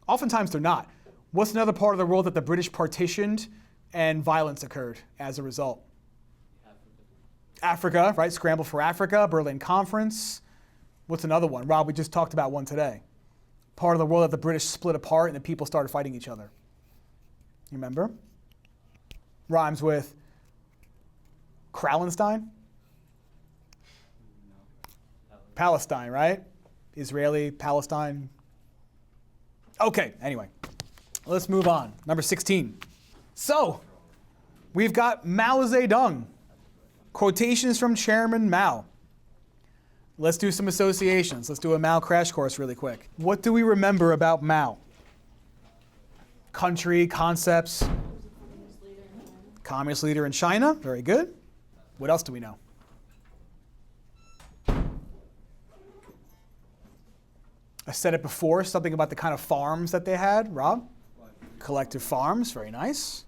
Oftentimes they're not. What's another part of the world that the British partitioned and violence occurred as a result? Africa, right? Scramble for Africa, Berlin Conference. What's another one? Rob, we just talked about one today. Part of the world that the British split apart and the people started fighting each other. You remember? Rhymes with Krallenstein? Palestine, right? Israeli, Palestine. Okay, anyway. Let's move on. Number 16. So, we've got Mao Zedong. Quotations from Chairman Mao. Let's do some associations. Let's do a Mao crash course really quick. What do we remember about Mao? Country, concepts. Communist leader in China. Very good. What else do we know? I said it before, something about the kind of farms that they had. Rob? Collective farms. Very nice.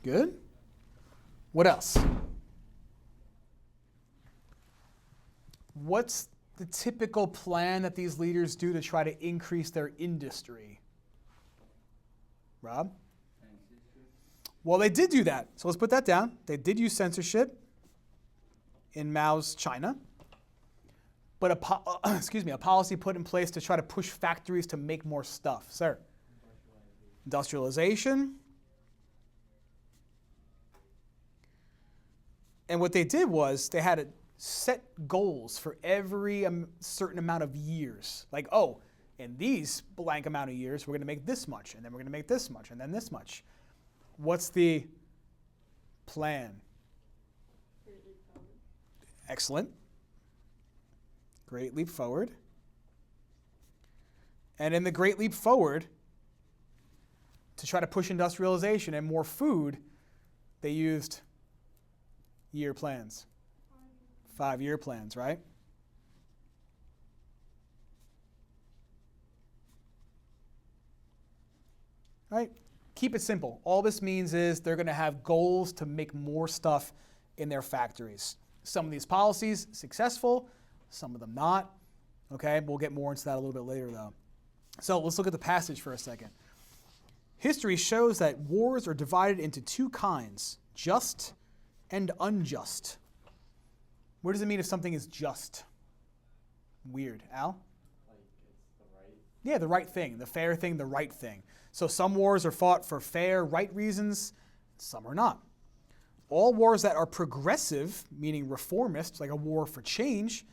Good. What else? What's the typical plan that these leaders do to try to increase their industry? Rob? Well, they did do that. So let's put that down. They did use censorship in Mao's China. But a policy put in place to try to push factories to make more stuff. Sir? Industrialization. And what they did was they had set goals for every certain amount of years. Like, oh, in these blank amount of years, we're going to make this much, and then we're going to make this much, and then this much. What's the plan? Excellent. Great leap forward. And in the Great Leap Forward, to try to push industrialization and more food, they used year plans. 5-year plans, right? Right? Keep it simple. All this means is they're going to have goals to make more stuff in their factories. Some of these policies successful, some of them not. Okay, we'll get more into that a little bit later though. So let's look at the passage for a second. History shows that wars are divided into 2 kinds, just and unjust. What does it mean if something is just? Weird. Al? Like it's the right. Yeah, the right thing, the fair thing, the right thing. So some wars are fought for fair, right reasons, some are not. All wars that are progressive, meaning reformist, like a war for change,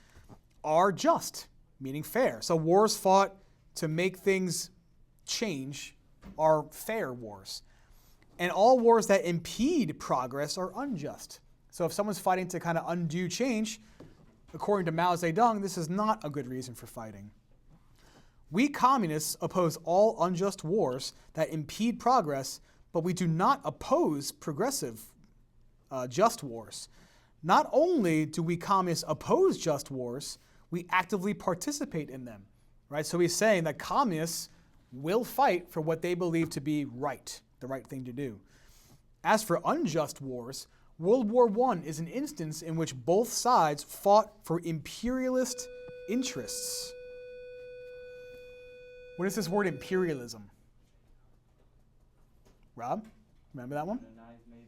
are just, meaning fair. So wars fought to make things change are fair wars. And all wars that impede progress are unjust. So if someone's fighting to kind of undo change, according to Mao Zedong, this is not a good reason for fighting. We communists oppose all unjust wars that impede progress, but we do not oppose progressive, just wars. Not only do we communists oppose just wars, we actively participate in them, right? So he's saying that communists will fight for what they believe to be right, the right thing to do. As for unjust wars, World War I is an instance in which both sides fought for imperialist interests. What is this word imperialism? Rob, remember that one? Modernized, maybe.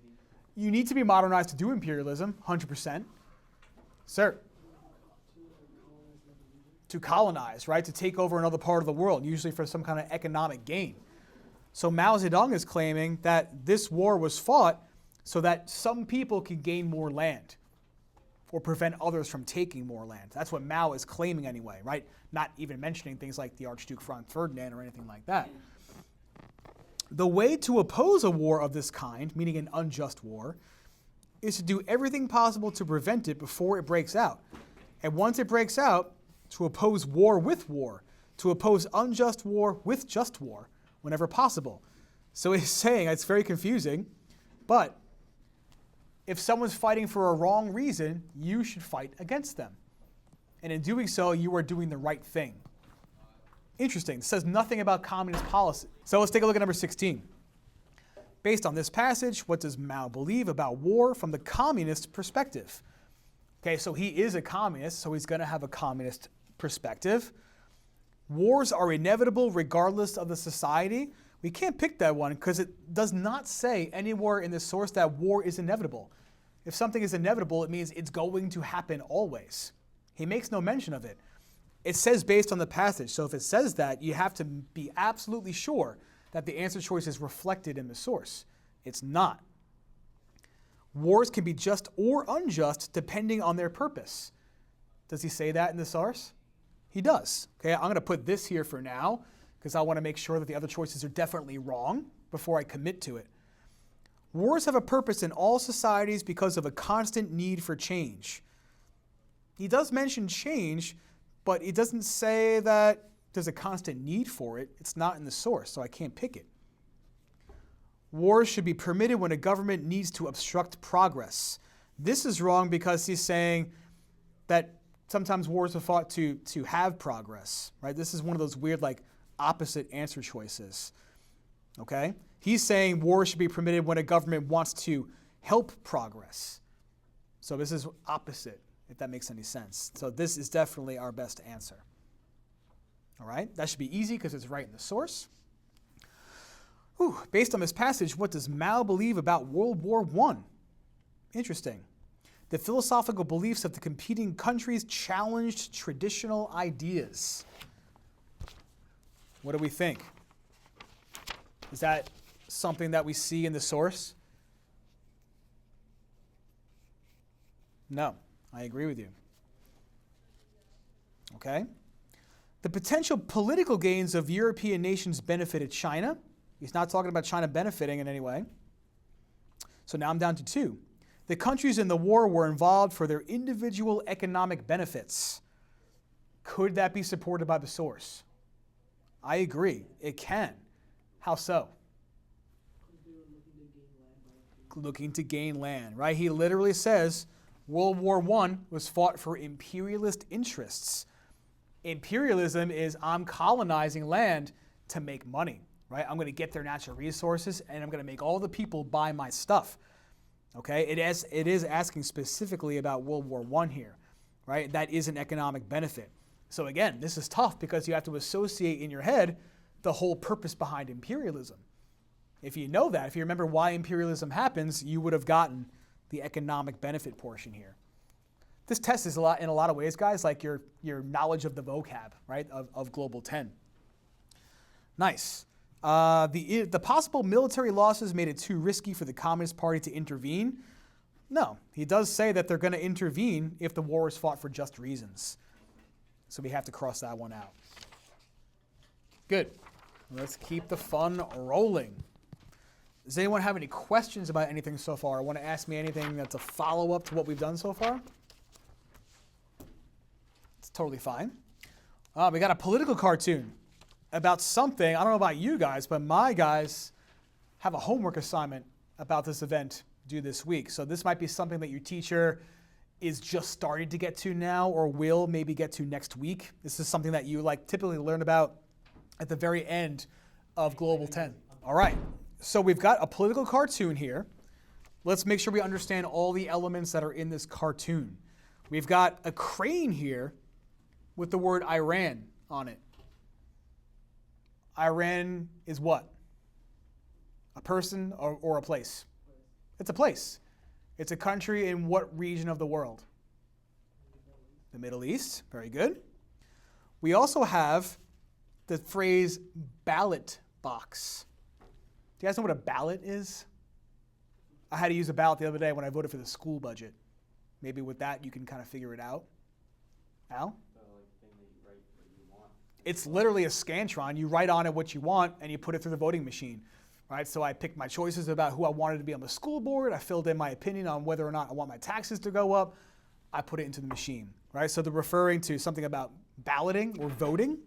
You need to be modernized to do imperialism, 100%. Sir? To colonize, right? To take over another part of the world, usually for some kind of economic gain. So Mao Zedong is claiming that this war was fought so that some people can gain more land or prevent others from taking more land. That's what Mao is claiming anyway, right? Not even mentioning things like the Archduke Franz Ferdinand or anything like that. The way to oppose a war of this kind, meaning an unjust war, is to do everything possible to prevent it before it breaks out. And once it breaks out, to oppose war with war, to oppose unjust war with just war, whenever possible. So he's saying, it's very confusing, but if someone's fighting for a wrong reason, you should fight against them. And in doing so, you are doing the right thing. Interesting. It says nothing about communist policy. So let's take a look at number 16. Based on this passage, what does Mao believe about war from the communist perspective? Okay, so he is a communist, so he's going to have a communist perspective. Wars are inevitable regardless of the society. We can't pick that one because it does not say anywhere in the source that war is inevitable. If something is inevitable, it means it's going to happen always. He makes no mention of it. It says based on the passage. So if it says that, you have to be absolutely sure that the answer choice is reflected in the source. It's not. Wars can be just or unjust depending on their purpose. Does he say that in the source? He does. Okay, I'm going to put this here for now because I want to make sure that the other choices are definitely wrong before I commit to it. Wars have a purpose in all societies because of a constant need for change. He does mention change, but it doesn't say that there's a constant need for it. It's not in the source, so I can't pick it. Wars should be permitted when a government needs to obstruct progress. This is wrong because he's saying that sometimes wars are fought to have progress, right? This is one of those weird, like, opposite answer choices, okay? He's saying war should be permitted when a government wants to help progress. So this is opposite, if that makes any sense. So this is definitely our best answer. All right, that should be easy because it's right in the source. Based on this passage, what does Mao believe about World War I? Interesting. The philosophical beliefs of the competing countries challenged traditional ideas. What do we think? Is that something that we see in the source? No, I agree with you. Okay. The potential political gains of European nations benefited China. He's not talking about China benefiting in any way. So now I'm down to 2. The countries in the war were involved for their individual economic benefits. Could that be supported by the source? I agree. It can. How so? Looking to gain land, right? He literally says World War I was fought for imperialist interests. Imperialism is I'm colonizing land to make money, right? I'm going to get their natural resources and I'm going to make all the people buy my stuff. Okay, it is asking specifically about World War I here, right? That is an economic benefit. So again, this is tough because you have to associate in your head the whole purpose behind imperialism. If you know that, if you remember why imperialism happens, you would have gotten the economic benefit portion here. This test is in a lot of ways, guys, like your knowledge of the vocab, right, of Global 10. Nice. The possible military losses made it too risky for the Communist Party to intervene. No, he does say that they're going to intervene if the war is fought for just reasons. So we have to cross that one out. Good. Let's keep the fun rolling. Does anyone have any questions about anything so far? Want to ask me anything that's a follow-up to what we've done so far? It's totally fine. We got a political cartoon about something. I don't know about you guys, but my guys have a homework assignment about this event due this week. So this might be something that your teacher is just starting to get to now or will maybe get to next week. This is something that you like typically learn about at the very end of Global 10. All right. So we've got a political cartoon here. Let's make sure we understand all the elements that are in this cartoon. We've got a crane here with the word Iran on it. Iran is what? A person or a place? It's a place. It's a country in what region of the world? The Middle East. Very good. We also have the phrase ballot box. Do you guys know what a ballot is? I had to use a ballot the other day when I voted for the school budget. Maybe with that you can kind of figure it out. Al? It's literally a Scantron. You write on it what you want and you put it through the voting machine. Right? So I picked my choices about who I wanted to be on the school board. I filled in my opinion on whether or not I want my taxes to go up. I put it into the machine. Right? So they're referring to something about balloting or voting.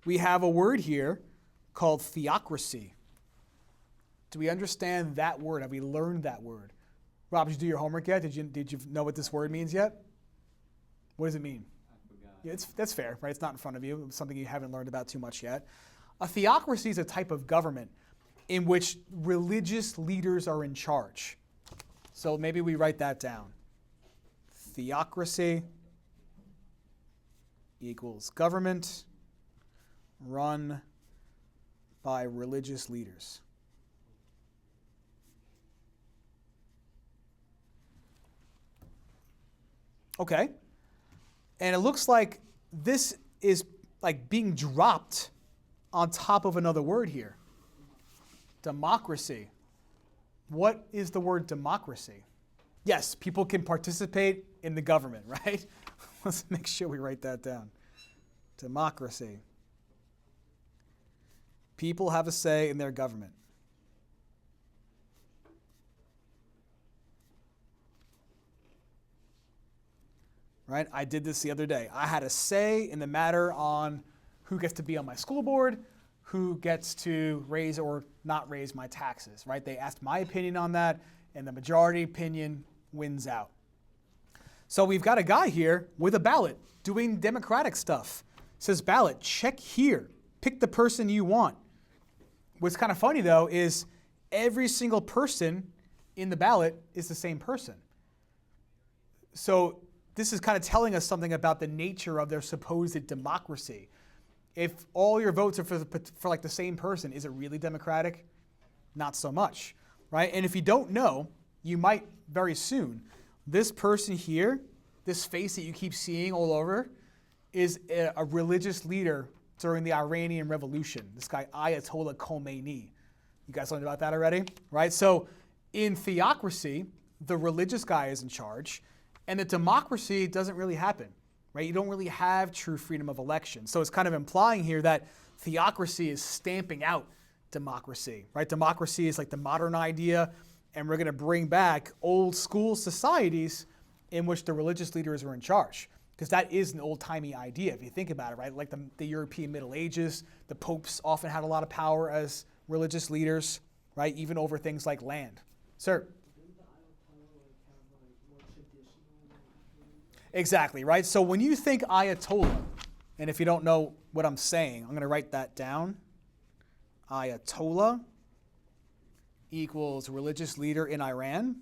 We have a word here called theocracy. Do we understand that word? Have we learned that word? Rob, did you do your homework yet? Did you know what this word means yet? What does it mean? I forgot. Yeah, that's fair, right? It's not in front of you. It's something you haven't learned about too much yet. A theocracy is a type of government in which religious leaders are in charge. So maybe we write that down. Theocracy equals government run by religious leaders. Okay. And it looks like this is like being dropped on top of another word here. Democracy. What is the word democracy? Yes, people can participate in the government, right? Let's make sure we write that down. Democracy. People have a say in their government. Right? I did this the other day. I had a say in the matter on who gets to be on my school board, who gets to raise or not raise my taxes, right? They asked my opinion on that, and the majority opinion wins out. So we've got a guy here with a ballot doing democratic stuff. It says ballot, check here. Pick the person you want. What's kind of funny, though, is every single person in the ballot is the same person. So this is kind of telling us something about the nature of their supposed democracy. If all your votes are for like the same person, is it really democratic? Not so much, right? And if you don't know, you might very soon. This person here, this face that you keep seeing all over, is a religious leader during the Iranian Revolution. This guy, Ayatollah Khomeini. You guys learned about that already, right? So in theocracy, the religious guy is in charge, and the democracy doesn't really happen, right? You don't really have true freedom of election. So it's kind of implying here that theocracy is stamping out democracy, right? Democracy is like the modern idea, and we're going to bring back old school societies in which the religious leaders are in charge, because that is an old-timey idea if you think about it, right? Like the European Middle Ages, the popes often had a lot of power as religious leaders, right? Even over things like land. Sir? Exactly, right? So when you think Ayatollah, and if you don't know what I'm saying, I'm going to write that down. Ayatollah equals religious leader in Iran.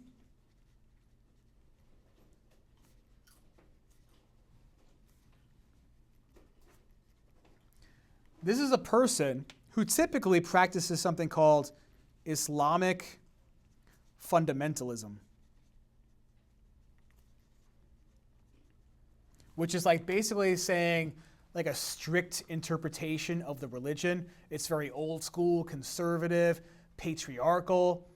This is a person who typically practices something called Islamic fundamentalism, which is like basically saying like a strict interpretation of the religion. It's very old school, conservative, patriarchal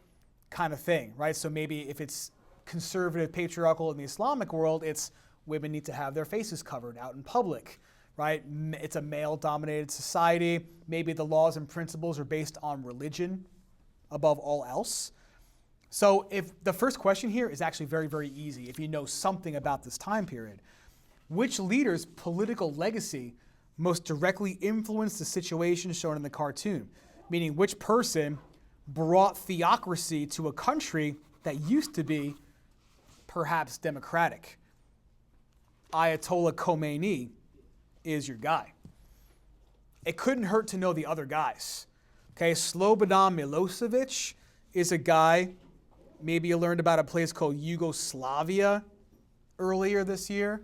kind of thing, right? So maybe if it's conservative, patriarchal in the Islamic world, it's women need to have their faces covered out in public, right? It's a male-dominated society. Maybe the laws and principles are based on religion, above all else. So if the first question here is actually very, very easy if you know something about this time period. Which leader's political legacy most directly influenced the situation shown in the cartoon? Meaning which person brought theocracy to a country that used to be perhaps democratic? Ayatollah Khomeini is your guy. It couldn't hurt to know the other guys. Okay, Slobodan Milosevic is a guy, maybe you learned about a place called Yugoslavia earlier this year.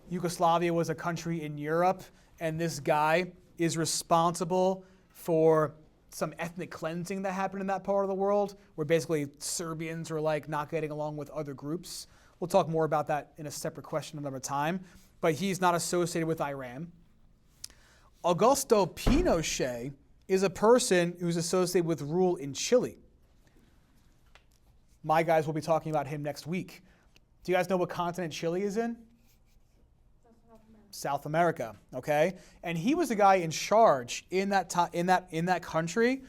Yugoslavia was a country in Europe, and this guy is responsible for some ethnic cleansing that happened in that part of the world, where basically Serbians are like not getting along with other groups. We'll talk more about that in a separate question another time, but he's not associated with Iran. Augusto Pinochet is a person who's associated with rule in Chile. My guys will be talking about him next week. Do you guys know what continent Chile is in? South America, okay? And he was the guy in charge in that country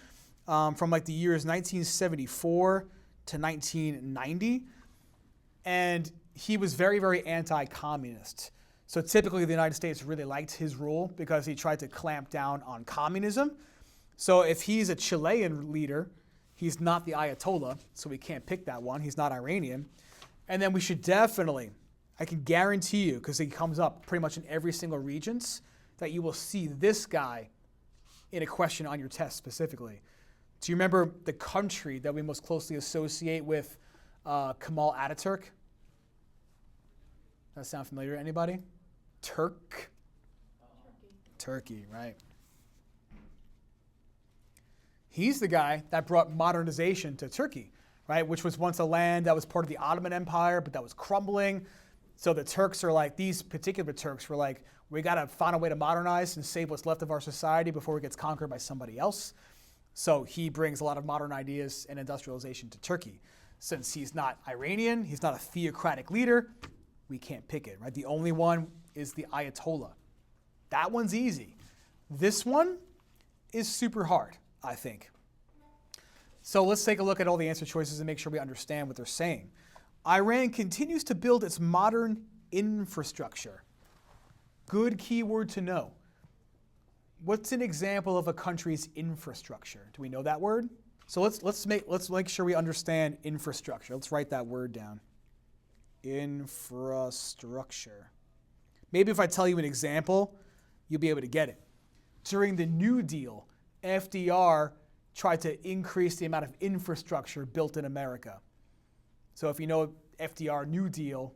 from like the years 1974 to 1990. And he was very, very anti-communist. So typically the United States really liked his rule because he tried to clamp down on communism. So if he's a Chilean leader, he's not the Ayatollah, so we can't pick that one. He's not Iranian. And then we should definitely, I can guarantee you, because he comes up pretty much in every single Regents, that you will see this guy in a question on your test specifically. Do you remember the country that we most closely associate with Kemal Ataturk? Does that sound familiar to anybody? Turkey, right. He's the guy that brought modernization to Turkey, right? Which was once a land that was part of the Ottoman Empire, but that was crumbling. So the Turks are like, these particular Turks were like, we got to find a way to modernize and save what's left of our society before it gets conquered by somebody else. So he brings a lot of modern ideas and industrialization to Turkey. Since he's not Iranian, he's not a theocratic leader, we can't pick it, right? The only one is the Ayatollah. That one's easy. This one is super hard, I think. So let's take a look at all the answer choices and make sure we understand what they're saying. Iran continues to build its modern infrastructure. Good keyword to know. What's an example of a country's infrastructure? Do we know that word? So let's make sure we understand infrastructure. Let's write that word down. Infrastructure. Maybe if I tell you an example, you'll be able to get it. During the New Deal, FDR tried to increase the amount of infrastructure built in America. So if you know FDR New Deal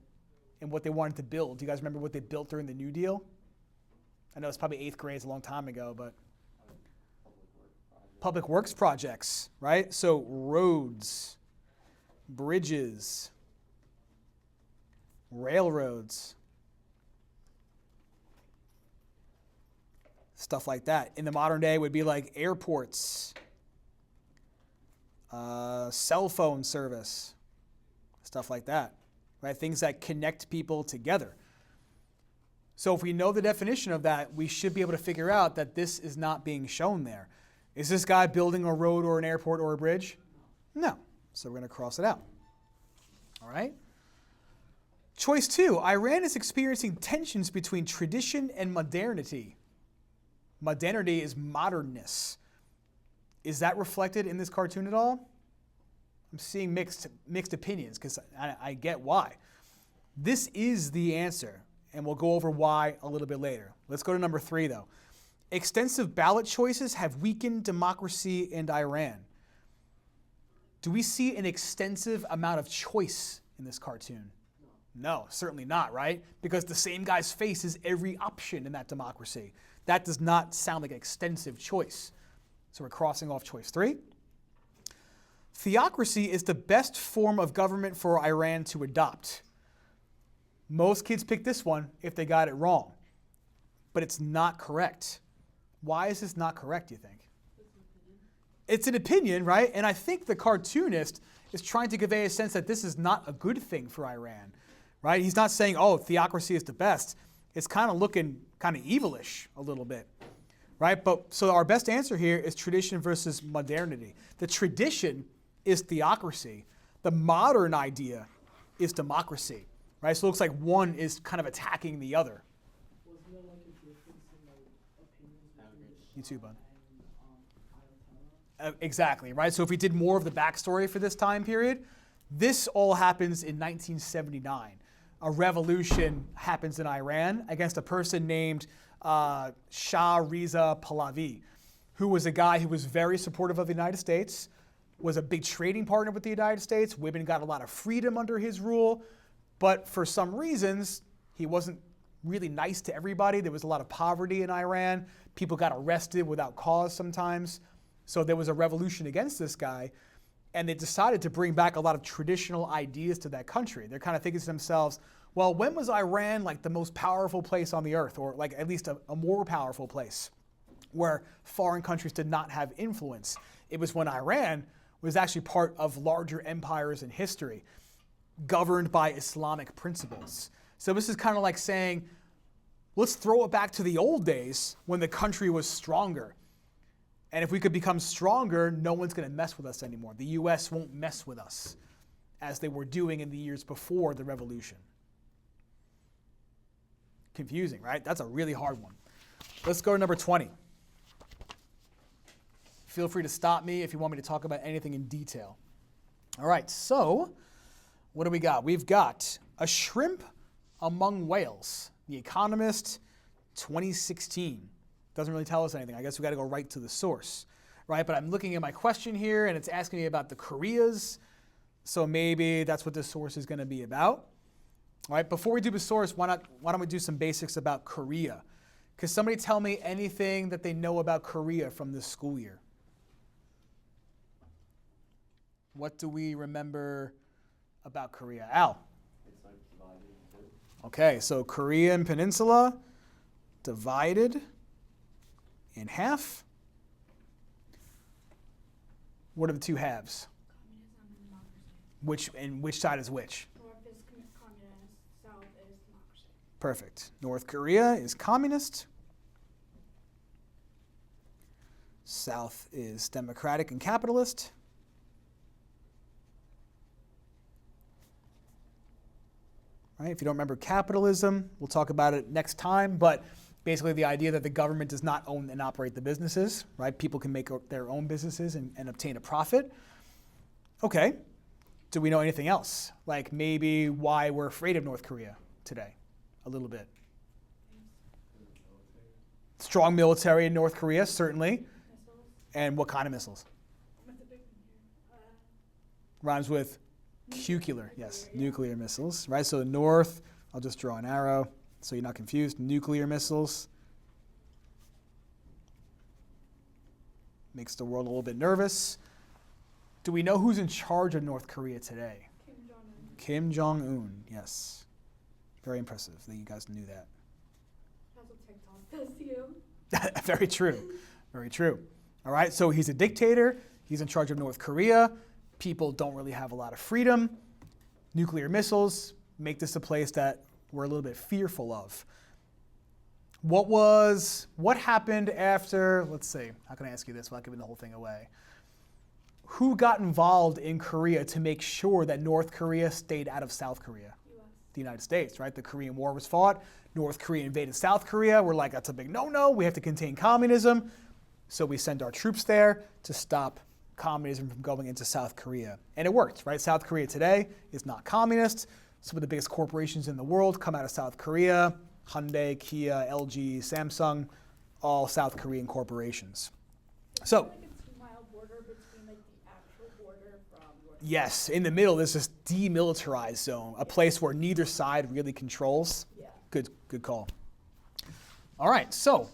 and what they wanted to build, do you guys remember what they built during the New Deal? I know it's probably 8th grade, it's a long time ago, but public works projects, right? So roads, bridges, railroads, stuff like that. In the modern day, it would be like airports, cell phone service, stuff like that, right? Things that connect people together. So if we know the definition of that, we should be able to figure out that this is not being shown there. Is this guy building a road or an airport or a bridge? No. So we're going to cross it out. All right? Choice 2, Iran is experiencing tensions between tradition and modernity. Modernity is modernness. Is that reflected in this cartoon at all? I'm seeing mixed opinions because I get why. This is the answer, and we'll go over why a little bit later. Let's go to number 3, though. Extensive ballot choices have weakened democracy in Iran. Do we see an extensive amount of choice in this cartoon? No, certainly not, right? Because the same guy's face is every option in that democracy. That does not sound like extensive choice. So we're crossing off choice 3. Theocracy is the best form of government for Iran to adopt. Most kids pick this one if they got it wrong, but it's not correct. Why is this not correct, you think? It's an opinion, right? And I think the cartoonist is trying to convey a sense that this is not a good thing for Iran, right? He's not saying, oh, theocracy is the best. It's kind of looking kind of evilish a little bit, right? But so our best answer here is tradition versus modernity. The tradition is theocracy. The modern idea is democracy, right? So it looks like one is kind of attacking the other. Wasn't there like a difference in like opinions between You too, bud. and Exactly, right? So if we did more of the backstory for this time period, this all happens in 1979. A revolution happens in Iran against a person named Shah Reza Pahlavi, who was a guy who was very supportive of the United States, was a big trading partner with the United States. Women got a lot of freedom under his rule, but for some reasons, he wasn't really nice to everybody. There was a lot of poverty in Iran. People got arrested without cause sometimes. So there was a revolution against this guy, and they decided to bring back a lot of traditional ideas to that country. They're kind of thinking to themselves, well, when was Iran like the most powerful place on the earth, or like at least a more powerful place where foreign countries did not have influence? It was when Iran was actually part of larger empires in history, governed by Islamic principles. So this is kind of like saying, let's throw it back to the old days when the country was stronger. And if we could become stronger, no one's going to mess with us anymore. The US won't mess with us as they were doing in the years before the revolution. Confusing, right? That's a really hard one. Let's go to number 20. Feel free to stop me if you want me to talk about anything in detail. All right, so what do we got? We've got a shrimp among whales. The Economist, 2016. Doesn't really tell us anything. I guess we got to go right to the source, right? But I'm looking at my question here, and it's asking me about the Koreas. So maybe that's what this source is going to be about. All right, before we do the source, why don't we do some basics about Korea? Could somebody tell me anything that they know about Korea from this school year? What do we remember about Korea? Al? It's like divided into two. Okay, so Korean peninsula divided in half. What are the two halves? Communism and democracy. Which side is which? North is communist, south is democracy. Perfect. North Korea is communist. South is democratic and capitalist. Right? If you don't remember capitalism, we'll talk about it next time, but basically the idea that the government does not own and operate the businesses, right? People can make their own businesses and obtain a profit. Okay. Do we know anything else? Like maybe why we're afraid of North Korea today? A little bit. Strong military in North Korea, certainly. Missiles. And what kind of missiles? What's the big one here? Rhymes with nuclear. Yes, nuclear missiles, right? So north, I'll just draw an arrow so you're not confused. Nuclear missiles. Makes the world a little bit nervous. Do we know who's in charge of North Korea today? Kim Jong-un. Kim Jong-un, yes. Very impressive that you guys knew that. That's what TikTok does to you. Very true. Very true. All right, so he's a dictator. He's in charge of North Korea. People don't really have a lot of freedom. Nuclear missiles make this a place that we're a little bit fearful of. What happened after, let's see, how can I ask you this without giving the whole thing away? Who got involved in Korea to make sure that North Korea stayed out of South Korea? US. The United States, right? The Korean War was fought. North Korea invaded South Korea. We're like, that's a big no-no. We have to contain communism. So we send our troops there to stop communism from going into South Korea. And it worked, right? South Korea today is not communist. Some of the biggest corporations in the world come out of South Korea. Hyundai, Kia, LG, Samsung, all South Korean corporations. So, Like a 2-mile border between like the actual border from North yes, in the middle there's this demilitarized zone, a place where neither side really controls. Yeah. Good call. All right, so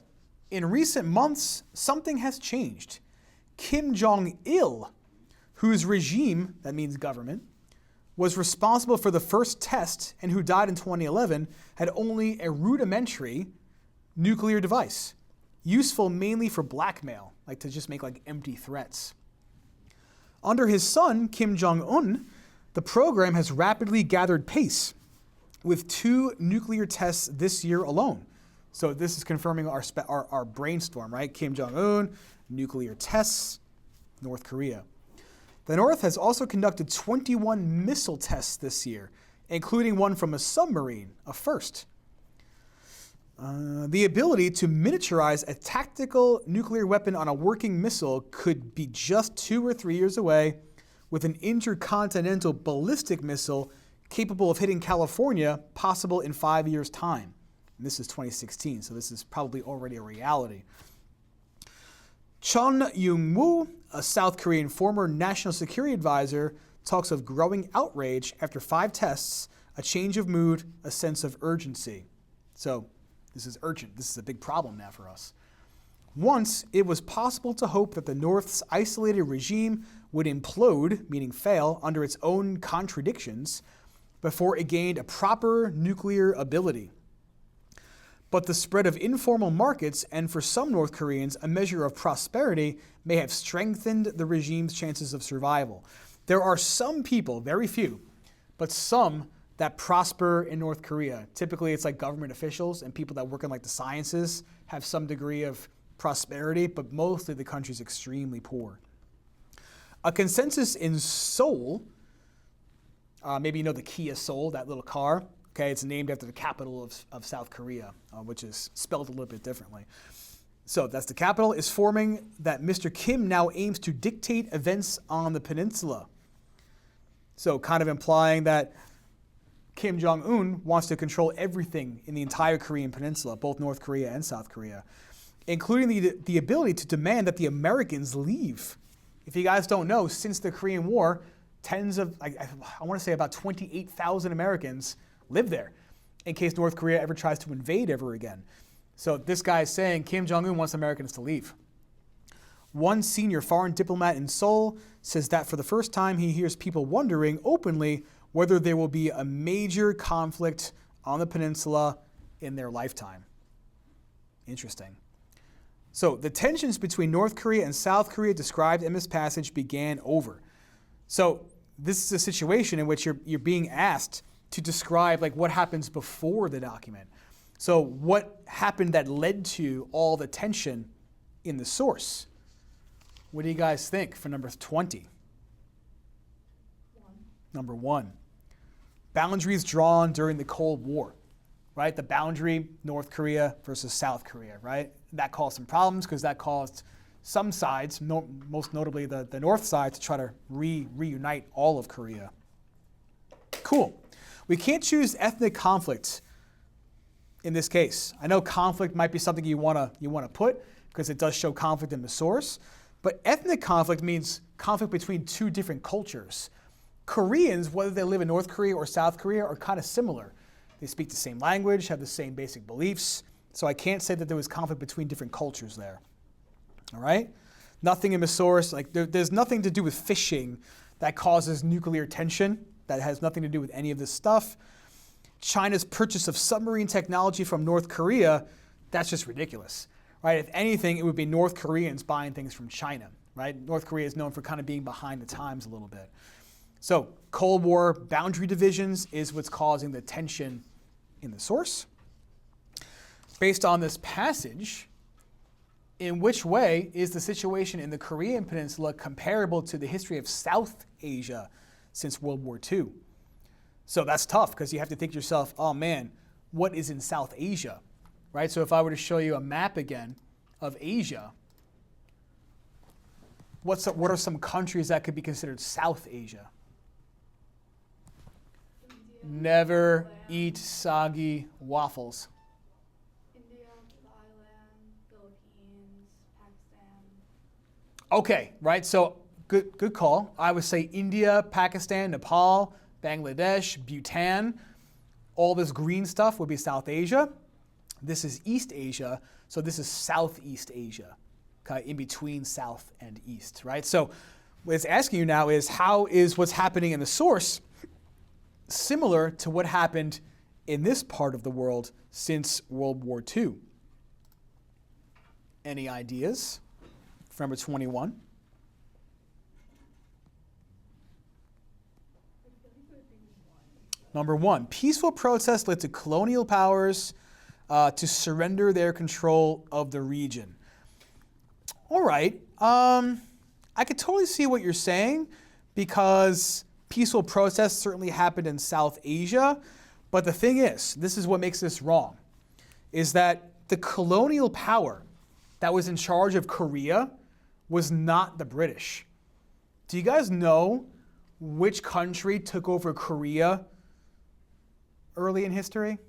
in recent months, something has changed. Kim Jong-il, whose regime, that means government, was responsible for the first test and who died in 2011, had only a rudimentary nuclear device, useful mainly for blackmail, like to just make like empty threats. Under his son, Kim Jong-un, the program has rapidly gathered pace with 2 nuclear tests this year alone. So this is confirming our brainstorm, right? Kim Jong-un, nuclear tests, North Korea. The North has also conducted 21 missile tests this year, including one from a submarine, a first. The ability to miniaturize a tactical nuclear weapon on a working missile could be just 2 or 3 years away, with an intercontinental ballistic missile capable of hitting California possible in 5 years' time. And this is 2016, so this is probably already a reality. Chun Young-woo, a South Korean former national security advisor, talks of growing outrage after 5 tests, a change of mood, a sense of urgency. So this is urgent. This is a big problem now for us. Once, it was possible to hope that the North's isolated regime would implode, meaning fail, under its own contradictions, before it gained a proper nuclear ability. But the spread of informal markets and, for some North Koreans, a measure of prosperity may have strengthened the regime's chances of survival. There are some people, very few, but some that prosper in North Korea. Typically, it's like government officials and people that work in like the sciences have some degree of prosperity, but mostly the country's extremely poor. A consensus in Seoul, maybe you know the Kia Soul, that little car. Okay, it's named after the capital of South Korea, which is spelled a little bit differently. So that's the capital, is forming that Mr. Kim now aims to dictate events on the peninsula. So kind of implying that Kim Jong-un wants to control everything in the entire Korean peninsula, both North Korea and South Korea, including the ability to demand that the Americans leave. If you guys don't know, since the Korean War, I want to say about 28,000 Americans live there in case North Korea ever tries to invade ever again. So this guy is saying Kim Jong-un wants Americans to leave. One senior foreign diplomat in Seoul says that for the first time he hears people wondering openly whether there will be a major conflict on the peninsula in their lifetime. Interesting. So the tensions between North Korea and South Korea described in this passage began over. So this is a situation in which you're being asked to describe like what happens before the document. So what happened that led to all the tension in the source? What do you guys think for number 20? Number 1. Boundaries drawn during the Cold War, right? The boundary, North Korea versus South Korea, right? That caused some problems because that caused some sides, most notably the North side, to try to reunite all of Korea. Cool. We can't choose ethnic conflict in this case. I know conflict might be something you want to put because it does show conflict in the source, but ethnic conflict means conflict between 2 different cultures. Koreans, whether they live in North Korea or South Korea, are kind of similar. They speak the same language, have the same basic beliefs, so I can't say that there was conflict between different cultures there. All right? Nothing in the source, like there's nothing to do with fishing that causes nuclear tension. That has nothing to do with any of this stuff. China's purchase of submarine technology from North Korea, that's just ridiculous, right? If anything, it would be North Koreans buying things from China, right? North Korea is known for kind of being behind the times a little bit. So Cold War boundary divisions is what's causing the tension in the source. Based on this passage, in which way is the situation in the Korean Peninsula comparable to the history of South Asia since World War II? So that's tough because you have to think to yourself, oh man, what is in South Asia, right? So if I were to show you a map again of Asia, what are some countries that could be considered South Asia? India, Never Thailand, eat soggy waffles. India, Thailand, Philippines, Pakistan. Okay, right, so good call. I would say India, Pakistan, Nepal, Bangladesh, Bhutan, all this green stuff would be South Asia. This is East Asia, so this is Southeast Asia, okay, in between South and East, right? So what it's asking you now is how is what's happening in the source similar to what happened in this part of the world since World War II? Any ideas? For number 21. Number 1, peaceful protests led to colonial powers to surrender their control of the region. All right. I could totally see what you're saying because peaceful protests certainly happened in South Asia. But the thing is, this is what makes this wrong, is that the colonial power that was in charge of Korea was not the British. Do you guys know which country took over Korea early in history? It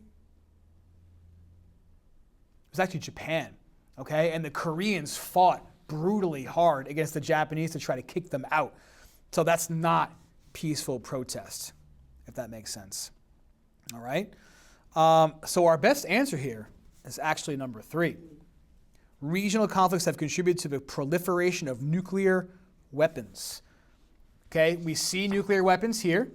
was actually Japan, okay? And the Koreans fought brutally hard against the Japanese to try to kick them out. So that's not peaceful protest, if that makes sense. All right? So our best answer here is actually number 3. Regional conflicts have contributed to the proliferation of nuclear weapons. Okay, we see nuclear weapons here.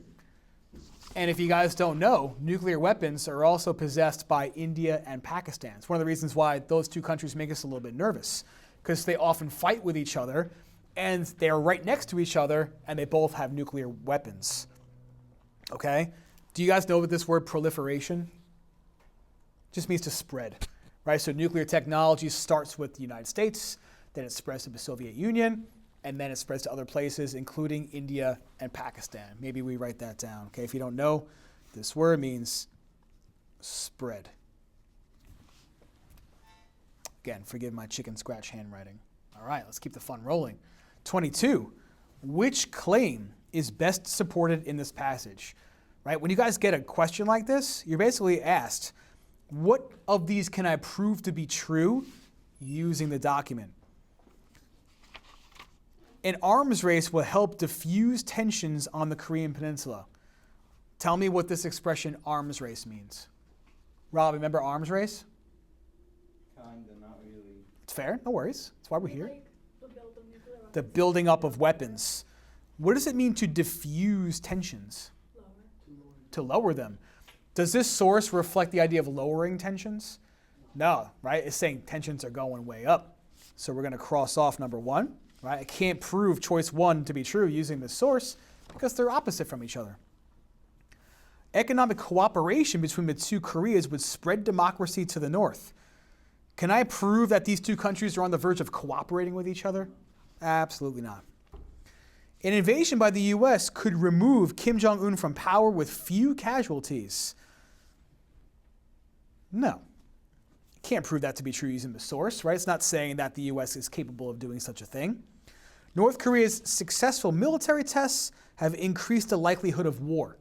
And if you guys don't know, nuclear weapons are also possessed by India and Pakistan. It's one of the reasons why those two countries make us a little bit nervous, because they often fight with each other, and they're right next to each other, and they both have nuclear weapons. Okay? Do you guys know what this word proliferation just means? To spread, right? So nuclear technology starts with the United States, then it spreads to the Soviet Union, and then it spreads to other places, including India and Pakistan. Maybe we write that down, okay? If you don't know, this word means spread. Again, forgive my chicken scratch handwriting. All right, let's keep the fun rolling. 22, which claim is best supported in this passage? Right? When you guys get a question like this, you're basically asked, what of these can I prove to be true using the document? An arms race will help diffuse tensions on the Korean peninsula. Tell me what this expression arms race means. Rob, remember arms race? Kinda, not really. It's fair, no worries. That's why we're here. Like The building up of weapons. What does it mean to diffuse tensions? To lower them. Does this source reflect the idea of lowering tensions? No, right? It's saying tensions are going way up. So we're going to cross off number 1, right? I can't prove choice 1 to be true using this source because they're opposite from each other. Economic cooperation between the two Koreas would spread democracy to the north. Can I prove that these two countries are on the verge of cooperating with each other? Absolutely not. An invasion by the US could remove Kim Jong-un from power with few casualties. No. Can't prove that to be true using the source, right? It's not saying that the US is capable of doing such a thing. North Korea's successful military tests have increased the likelihood of war.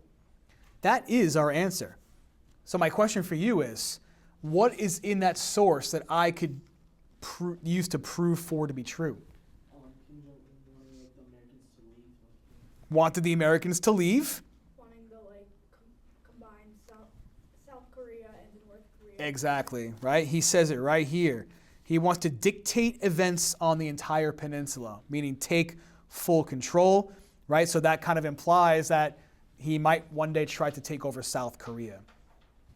That is our answer. So my question for you is, what is in that source that I could use to prove for to be true? Wanted the Americans to leave. wanting to combine South Korea and North Korea. Exactly, right? He says it right here. He wants to dictate events on the entire peninsula, meaning take full control, right? So that kind of implies that he might one day try to take over South Korea.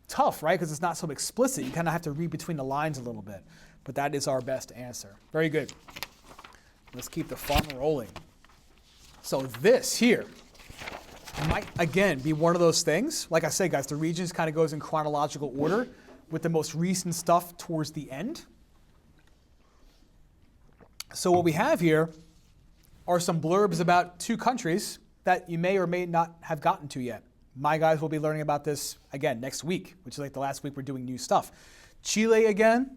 Tough, right? Because it's not so explicit. You kind of have to read between the lines a little bit. But that is our best answer. Very good. Let's keep the fun rolling. So this here might, again, be one of those things. Like I said, guys, the Regents kind of goes in chronological order with the most recent stuff towards the end. So what we have here are some blurbs about two countries that you may or may not have gotten to yet. My guys will be learning about this, again, next week, which is like the last week we're doing new stuff. Chile again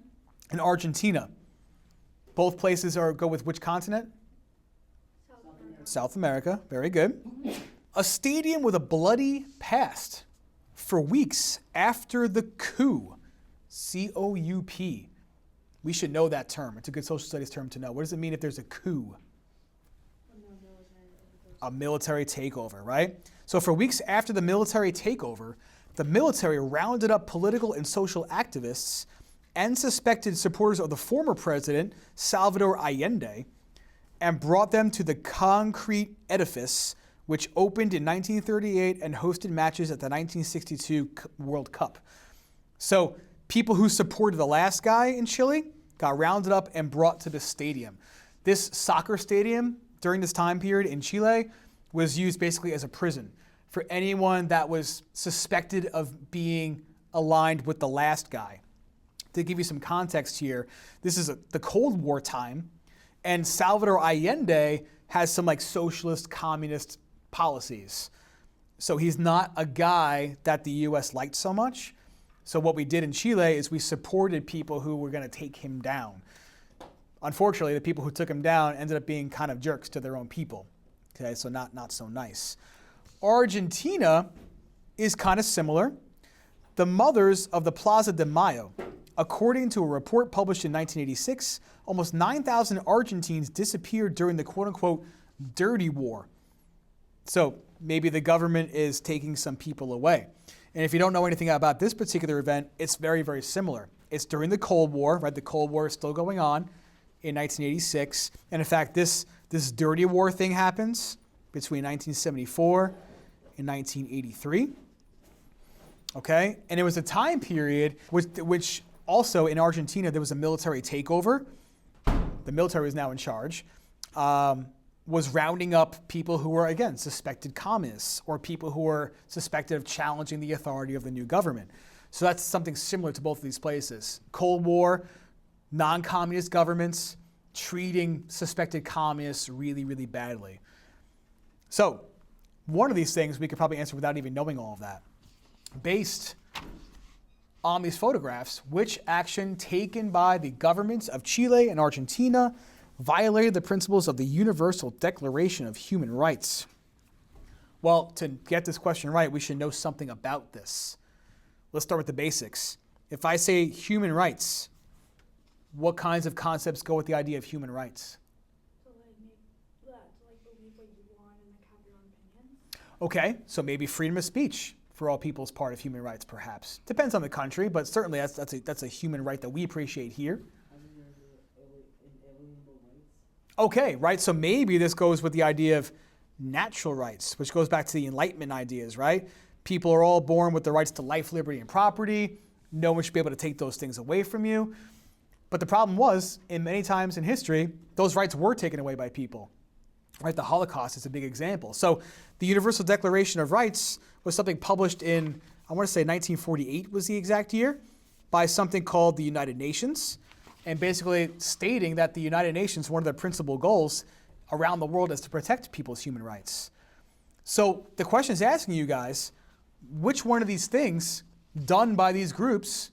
and Argentina. Both places go with which continent? South America, very good. A stadium with a bloody past for weeks after the coup, C-O-U-P. We should know that term. It's a good social studies term to know. What does it mean if there's a coup? A military takeover, right? So for weeks after the military takeover, the military rounded up political and social activists and suspected supporters of the former president, Salvador Allende, and brought them to the concrete edifice, which opened in 1938 and hosted matches at the 1962 World Cup. So people who supported the last guy in Chile got rounded up and brought to the stadium. This soccer stadium during this time period in Chile was used basically as a prison for anyone that was suspected of being aligned with the last guy. to give you some context here, this is the Cold War time, and Salvador Allende has some like socialist communist policies. So he's not a guy that the US liked so much. So what we did in Chile is we supported people who were going to take him down. Unfortunately, the people who took him down ended up being kind of jerks to their own people. Okay, so not so nice. Argentina is kind of similar. The mothers of the Plaza de Mayo. According to a report published in 1986, almost 9,000 Argentines disappeared during the quote-unquote dirty war. So maybe the government is taking some people away. And if you don't know anything about this particular event, it's very, very similar. It's during the Cold War, right? The Cold War is still going on in 1986. And in fact, this dirty war thing happens between 1974 and 1983. Okay? And it was a time period which also in Argentina, there was a military takeover. The military was now in charge. Was rounding up people who were, again, suspected communists or people who were suspected of challenging the authority of the new government. So that's something similar to both of these places. Cold War, non-communist governments treating suspected communists really, really badly. So one of these things we could probably answer without even knowing all of that. Based on these photographs, which action taken by the governments of Chile and Argentina violated the principles of the Universal Declaration of Human Rights? Well, to get this question right, we should know something about this. Let's start with the basics. If I say human rights, what kinds of concepts go with the idea of human rights? To believe what you want and have your own opinions. Okay, so maybe freedom of speech for all people is part of human rights, perhaps. Depends on the country, but certainly that's a human right that we appreciate here. Okay, right, so maybe this goes with the idea of natural rights, which goes back to the Enlightenment ideas, right? People are all born with the rights to life, liberty, and property. No one should be able to take those things away from you. But the problem was, in many times in history, those rights were taken away by people. Right, the Holocaust is a big example. So the Universal Declaration of Rights was something published in, I want to say 1948 was the exact year, by something called the United Nations, and basically stating that the United Nations, one of their principal goals around the world is to protect people's human rights. So the question is asking you guys, which one of these things done by these groups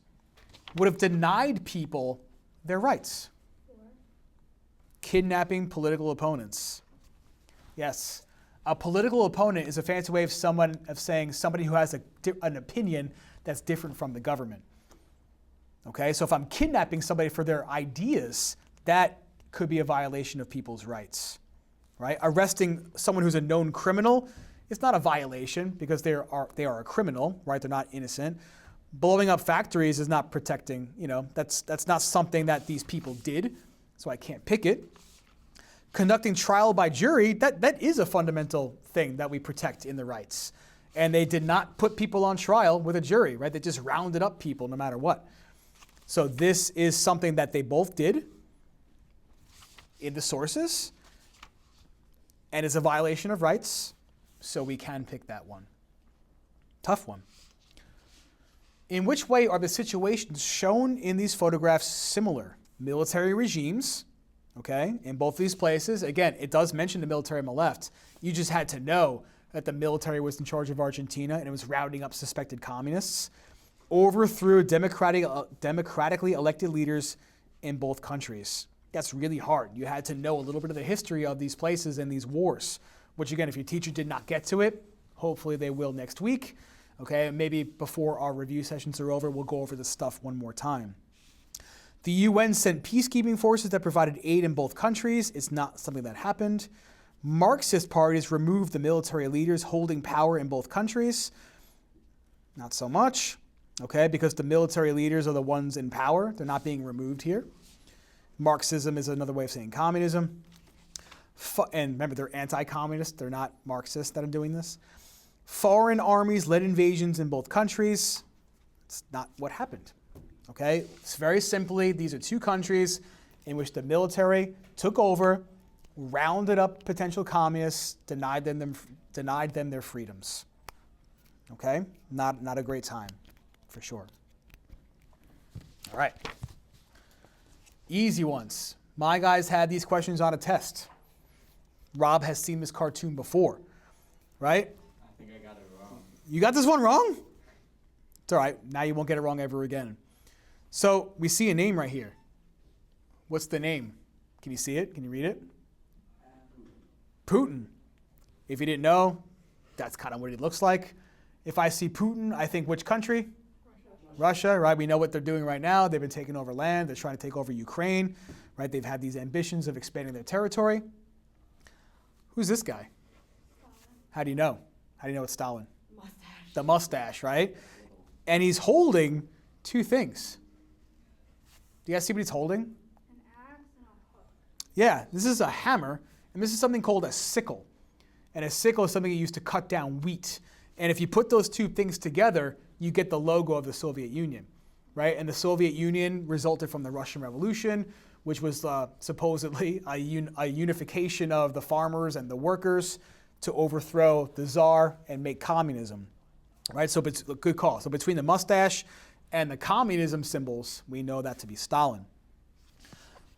would have denied people their rights? Kidnapping political opponents. Yes, a political opponent is a fancy way of saying somebody who has an opinion that's different from the government. Okay, so if I'm kidnapping somebody for their ideas, that could be a violation of people's rights, right? Arresting someone who's a known criminal is not a violation because they are a criminal, right? They're not innocent. Blowing up factories is not protecting, that's not something that these people did, so I can't pick it. Conducting trial by jury, that is a fundamental thing that we protect in the rights. And they did not put people on trial with a jury, right? They just rounded up people no matter what. So this is something that they both did in the sources, and it's a violation of rights, so we can pick that one. Tough one. In which way are the situations shown in these photographs similar? Military regimes, okay, in both these places. Again, it does mention the military on the left. You just had to know that the military was in charge of Argentina and it was rounding up suspected communists. Overthrew democratically elected leaders in both countries. That's really hard. You had to know a little bit of the history of these places and these wars, which again, if your teacher did not get to it, hopefully they will next week. Okay, maybe before our review sessions are over, we'll go over this stuff one more time. The UN sent peacekeeping forces that provided aid in both countries. It's not something that happened. Marxist parties removed the military leaders holding power in both countries. Not so much, okay, because the military leaders are the ones in power. They're not being removed here. Marxism is another way of saying communism. And remember, they're anti-communist. They're not Marxists that are doing this. Foreign armies led invasions in both countries. It's not what happened. Okay, it's very simply, these are two countries in which the military took over, rounded up potential communists, denied them their freedoms. Okay, not a great time, for sure. All right. Easy ones. My guys had these questions on a test. Rob has seen this cartoon before, right? I think I got it wrong. You got this one wrong? It's all right. Now you won't get it wrong ever again. So we see a name right here. What's the name? Can you see it? Can you read it? Putin. If you didn't know, that's kind of what he looks like. If I see Putin, I think which country? Russia, right? We know what they're doing right now. They've been taking over land. They're trying to take over Ukraine, right? They've had these ambitions of expanding their territory. Who's this guy? How do you know? How do you know it's Stalin? Mustache. The mustache, right? And he's holding two things. Do you guys see what he's holding? An axe and a hook. Yeah, this is a hammer, and this is something called a sickle. And a sickle is something you use to cut down wheat. And if you put those two things together, you get the logo of the Soviet Union, right? And the Soviet Union resulted from the Russian Revolution, which was supposedly a unification of the farmers and the workers to overthrow the Tsar and make communism, right? So it's a good call. So between the mustache and the communism symbols, we know that to be Stalin.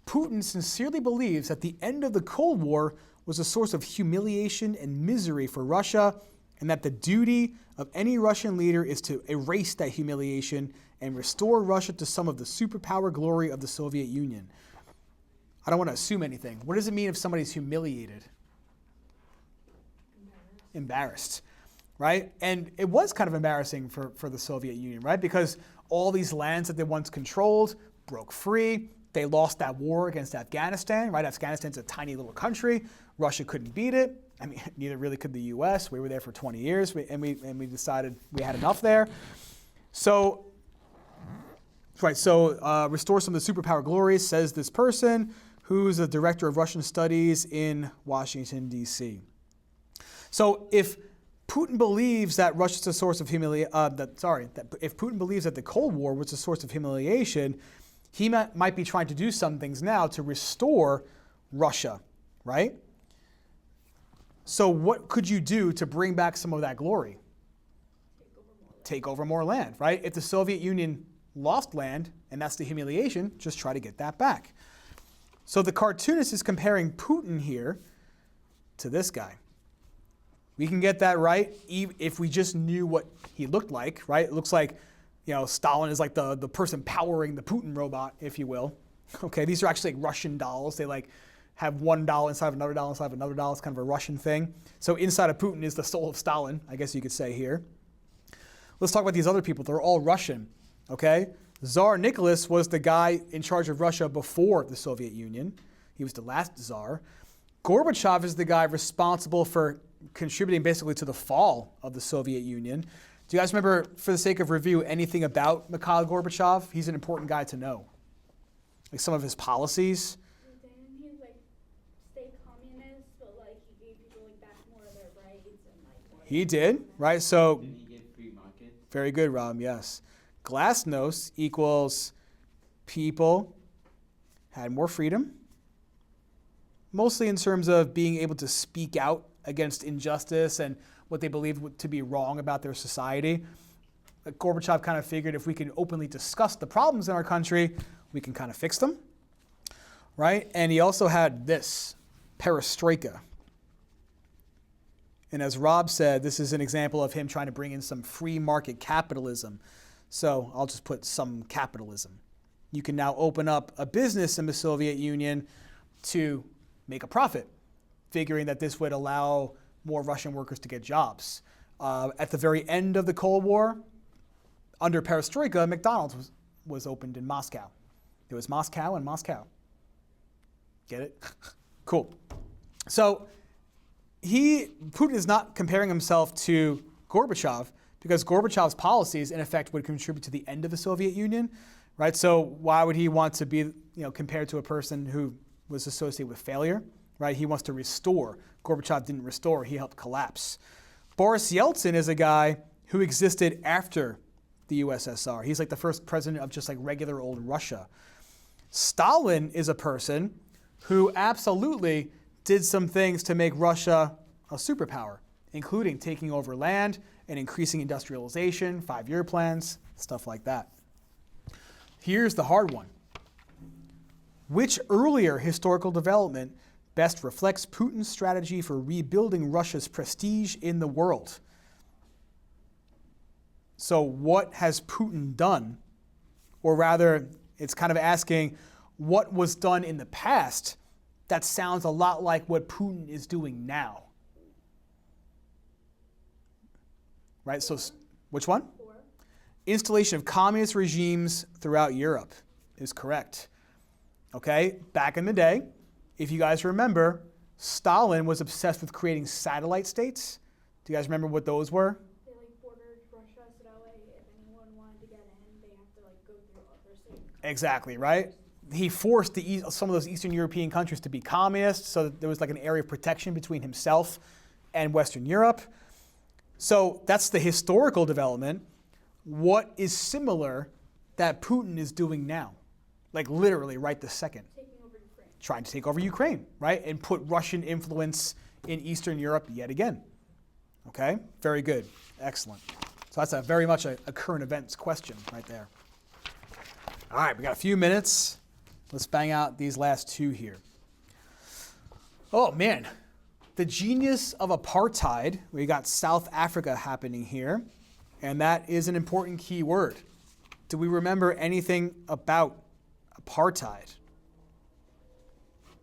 Putin sincerely believes that the end of the Cold War was a source of humiliation and misery for Russia, and that the duty of any Russian leader is to erase that humiliation and restore Russia to some of the superpower glory of the Soviet Union. I don't want to assume anything. What does it mean if somebody's humiliated? Embarrassed, right? And it was kind of embarrassing for the Soviet Union, right? Because all these lands that they once controlled broke free. They lost that war against Afghanistan, right? Afghanistan's a tiny little country. Russia couldn't beat it. I mean, neither really could the U.S. We were there for 20 years, and we decided we had enough there. So, right, restore some of the superpower glories, says this person who's the director of Russian studies in Washington, D.C. So if Putin believes that Russia's a source of if Putin believes that the Cold War was a source of humiliation, he might be trying to do some things now to restore Russia, right? So what could you do to bring back some of that glory? Take over more land, right? If the Soviet Union lost land, and that's the humiliation, just try to get that back. So the cartoonist is comparing Putin here to this guy. We can get that right if we just knew what he looked like, right? It looks like, Stalin is like the person powering the Putin robot, if you will. Okay, these are actually like Russian dolls. They have $1 inside of another dollar inside of another dollar. It's kind of a Russian thing. So inside of Putin is the soul of Stalin, I guess you could say here. Let's talk about these other people. They're all Russian, okay? Tsar Nicholas was the guy in charge of Russia before the Soviet Union. He was the last Tsar. Gorbachev is the guy responsible for contributing basically to the fall of the Soviet Union. Do you guys remember, for the sake of review, anything about Mikhail Gorbachev? He's an important guy to know. Like some of his policies. Didn't he stay communist, but he gave people back more of their rights and more? He did, right? So Didn't he get free market? very good, Rob, yes. Glasnost equals people had more freedom, mostly in terms of being able to speak out against injustice and what they believed to be wrong about their society. Gorbachev kind of figured if we can openly discuss the problems in our country, we can kind of fix them, right? And he also had this, perestroika. And as Rob said, this is an example of him trying to bring in some free market capitalism. So I'll just put some capitalism. You can now open up a business in the Soviet Union to make a profit, figuring that this would allow more Russian workers to get jobs. At the very end of the Cold War, under perestroika, McDonald's was opened in Moscow. There was Moscow and Moscow. Get it? Cool. So Putin is not comparing himself to Gorbachev because Gorbachev's policies, in effect, would contribute to the end of the Soviet Union, right? So why would he want to be, compared to a person who was associated with failure, right? He wants to restore. Gorbachev didn't restore, he helped collapse. Boris Yeltsin is a guy who existed after the USSR. He's like the first president of just regular old Russia. Stalin is a person who absolutely did some things to make Russia a superpower, including taking over land and increasing industrialization, 5-year plans, stuff like that. Here's the hard one. Which earlier historical development best reflects Putin's strategy for rebuilding Russia's prestige in the world? So what has Putin done? Or rather, it's kind of asking what was done in the past that sounds a lot like what Putin is doing now. Right, so which one? 4. Installation of communist regimes throughout Europe is correct. Okay, back in the day, if you guys remember, Stalin was obsessed with creating satellite states. Do you guys remember what those were? They like bordered Russia, so that way if anyone wanted to get in, they have to like go through other states. Exactly, right? He forced some of those Eastern European countries to be communist, so that there was like an area of protection between himself and Western Europe. So that's the historical development. What is similar that Putin is doing now? Like literally right this second. Taking over Ukraine. Trying to take over Ukraine, right? And put Russian influence in Eastern Europe yet again. Okay, very good, excellent. So that's very much a current events question right there. All right, we got a few minutes. Let's bang out these last two here. Oh man, the genius of apartheid. We got South Africa happening here, and that is an important key word. Do we remember anything about apartheid?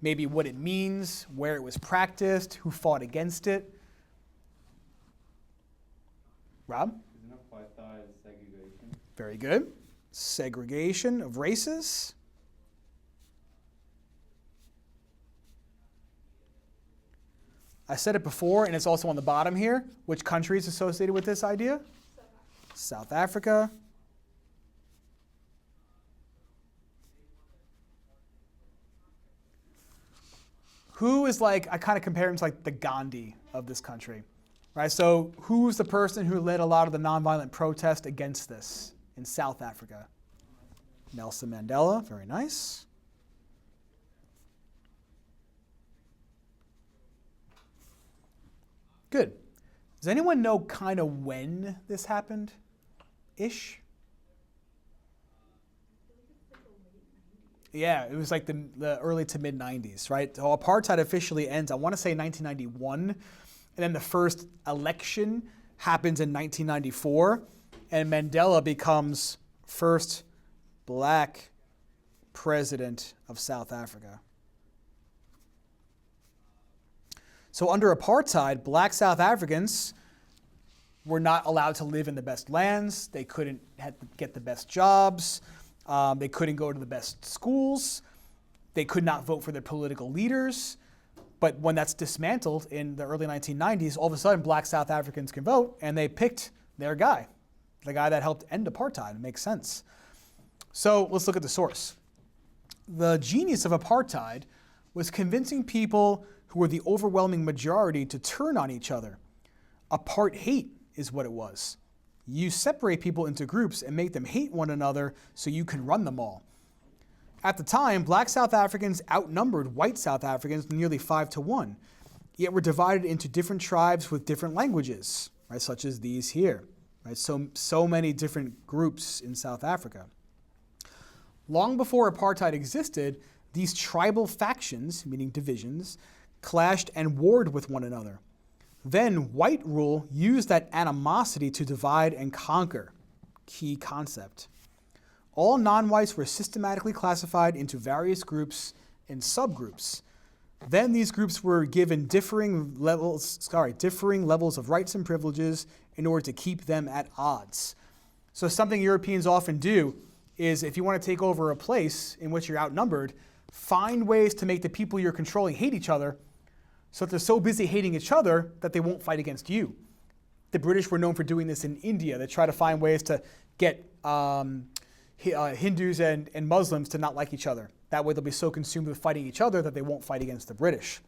Maybe what it means, where it was practiced, who fought against it. Rob? Isn't apartheid segregation? Very good. Segregation of races. I said it before, and it's also on the bottom here. Which country is associated with this idea? South Africa. Who is like, I kind of compare him to like the Gandhi of this country, right? So who's the person who led a lot of the nonviolent protest against this in South Africa? Nelson Mandela, very nice. Good. Does anyone know kind of when this happened? Ish? Yeah, it was like the early to mid 90s, right? So apartheid officially ends, I want to say 1991, and then the first election happens in 1994, and Mandela becomes first black president of South Africa. So under apartheid, black South Africans were not allowed to live in the best lands. They couldn't get the best jobs. They couldn't go to the best schools. They could not vote for their political leaders. But when that's dismantled in the early 1990s, all of a sudden black South Africans can vote, and they picked their guy, the guy that helped end apartheid. It makes sense. So let's look at the source. The genius of apartheid was convincing people who were the overwhelming majority to turn on each other. Apart-hate is what it was. You separate people into groups and make them hate one another so you can run them all. At the time, black South Africans outnumbered white South Africans nearly 5-1, yet were divided into different tribes with different languages, right, such as these here. Right? So many different groups in South Africa. Long before apartheid existed, these tribal factions, meaning divisions, clashed and warred with one another. Then white rule used that animosity to divide and conquer. Key concept. All non-whites were systematically classified into various groups and subgroups. Then these groups were given differing levels of rights and privileges in order to keep them at odds. So something Europeans often do is if you want to take over a place in which you're outnumbered, find ways to make the people you're controlling hate each other, so that they're so busy hating each other that they won't fight against you. The British were known for doing this in India. They try to find ways to get Hindus and Muslims to not like each other. That way they'll be so consumed with fighting each other that they won't fight against the British.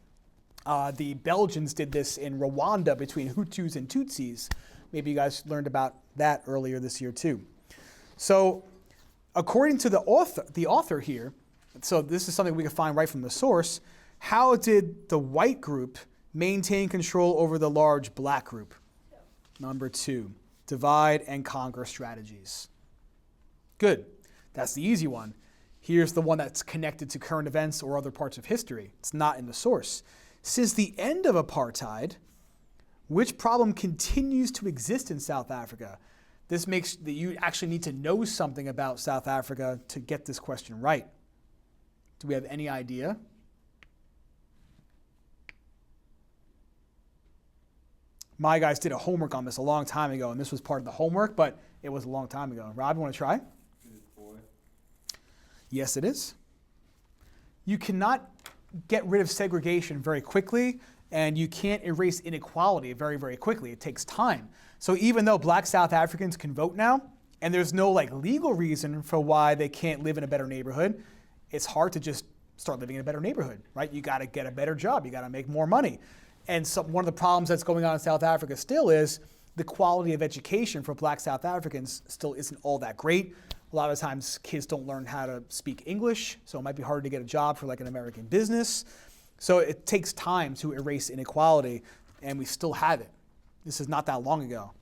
The Belgians did this in Rwanda between Hutus and Tutsis. Maybe you guys learned about that earlier this year too. So according to the author here, so this is something we can find right from the source, how did the white group maintain control over the large black group? Number 2, divide and conquer strategies. Good. That's the easy one. Here's the one that's connected to current events or other parts of history. It's not in the source. Since the end of apartheid, which problem continues to exist in South Africa? This makes that you actually need to know something about South Africa to get this question right. Do we have any idea? My guys did a homework on this a long time ago, and this was part of the homework, but it was a long time ago. Rob, you want to try? Is it boy? Yes, it is. You cannot get rid of segregation very quickly, and you can't erase inequality very, very quickly. It takes time. So even though black South Africans can vote now, and there's no legal reason for why they can't live in a better neighborhood, it's hard to just start living in a better neighborhood, right? You got to get a better job. You got to make more money. And so one of the problems that's going on in South Africa still is the quality of education for black South Africans still isn't all that great. A lot of times kids don't learn how to speak English, so it might be hard to get a job for an American business. So it takes time to erase inequality, and we still have it. This is not that long ago.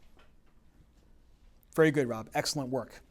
Very good, Rob. Excellent work.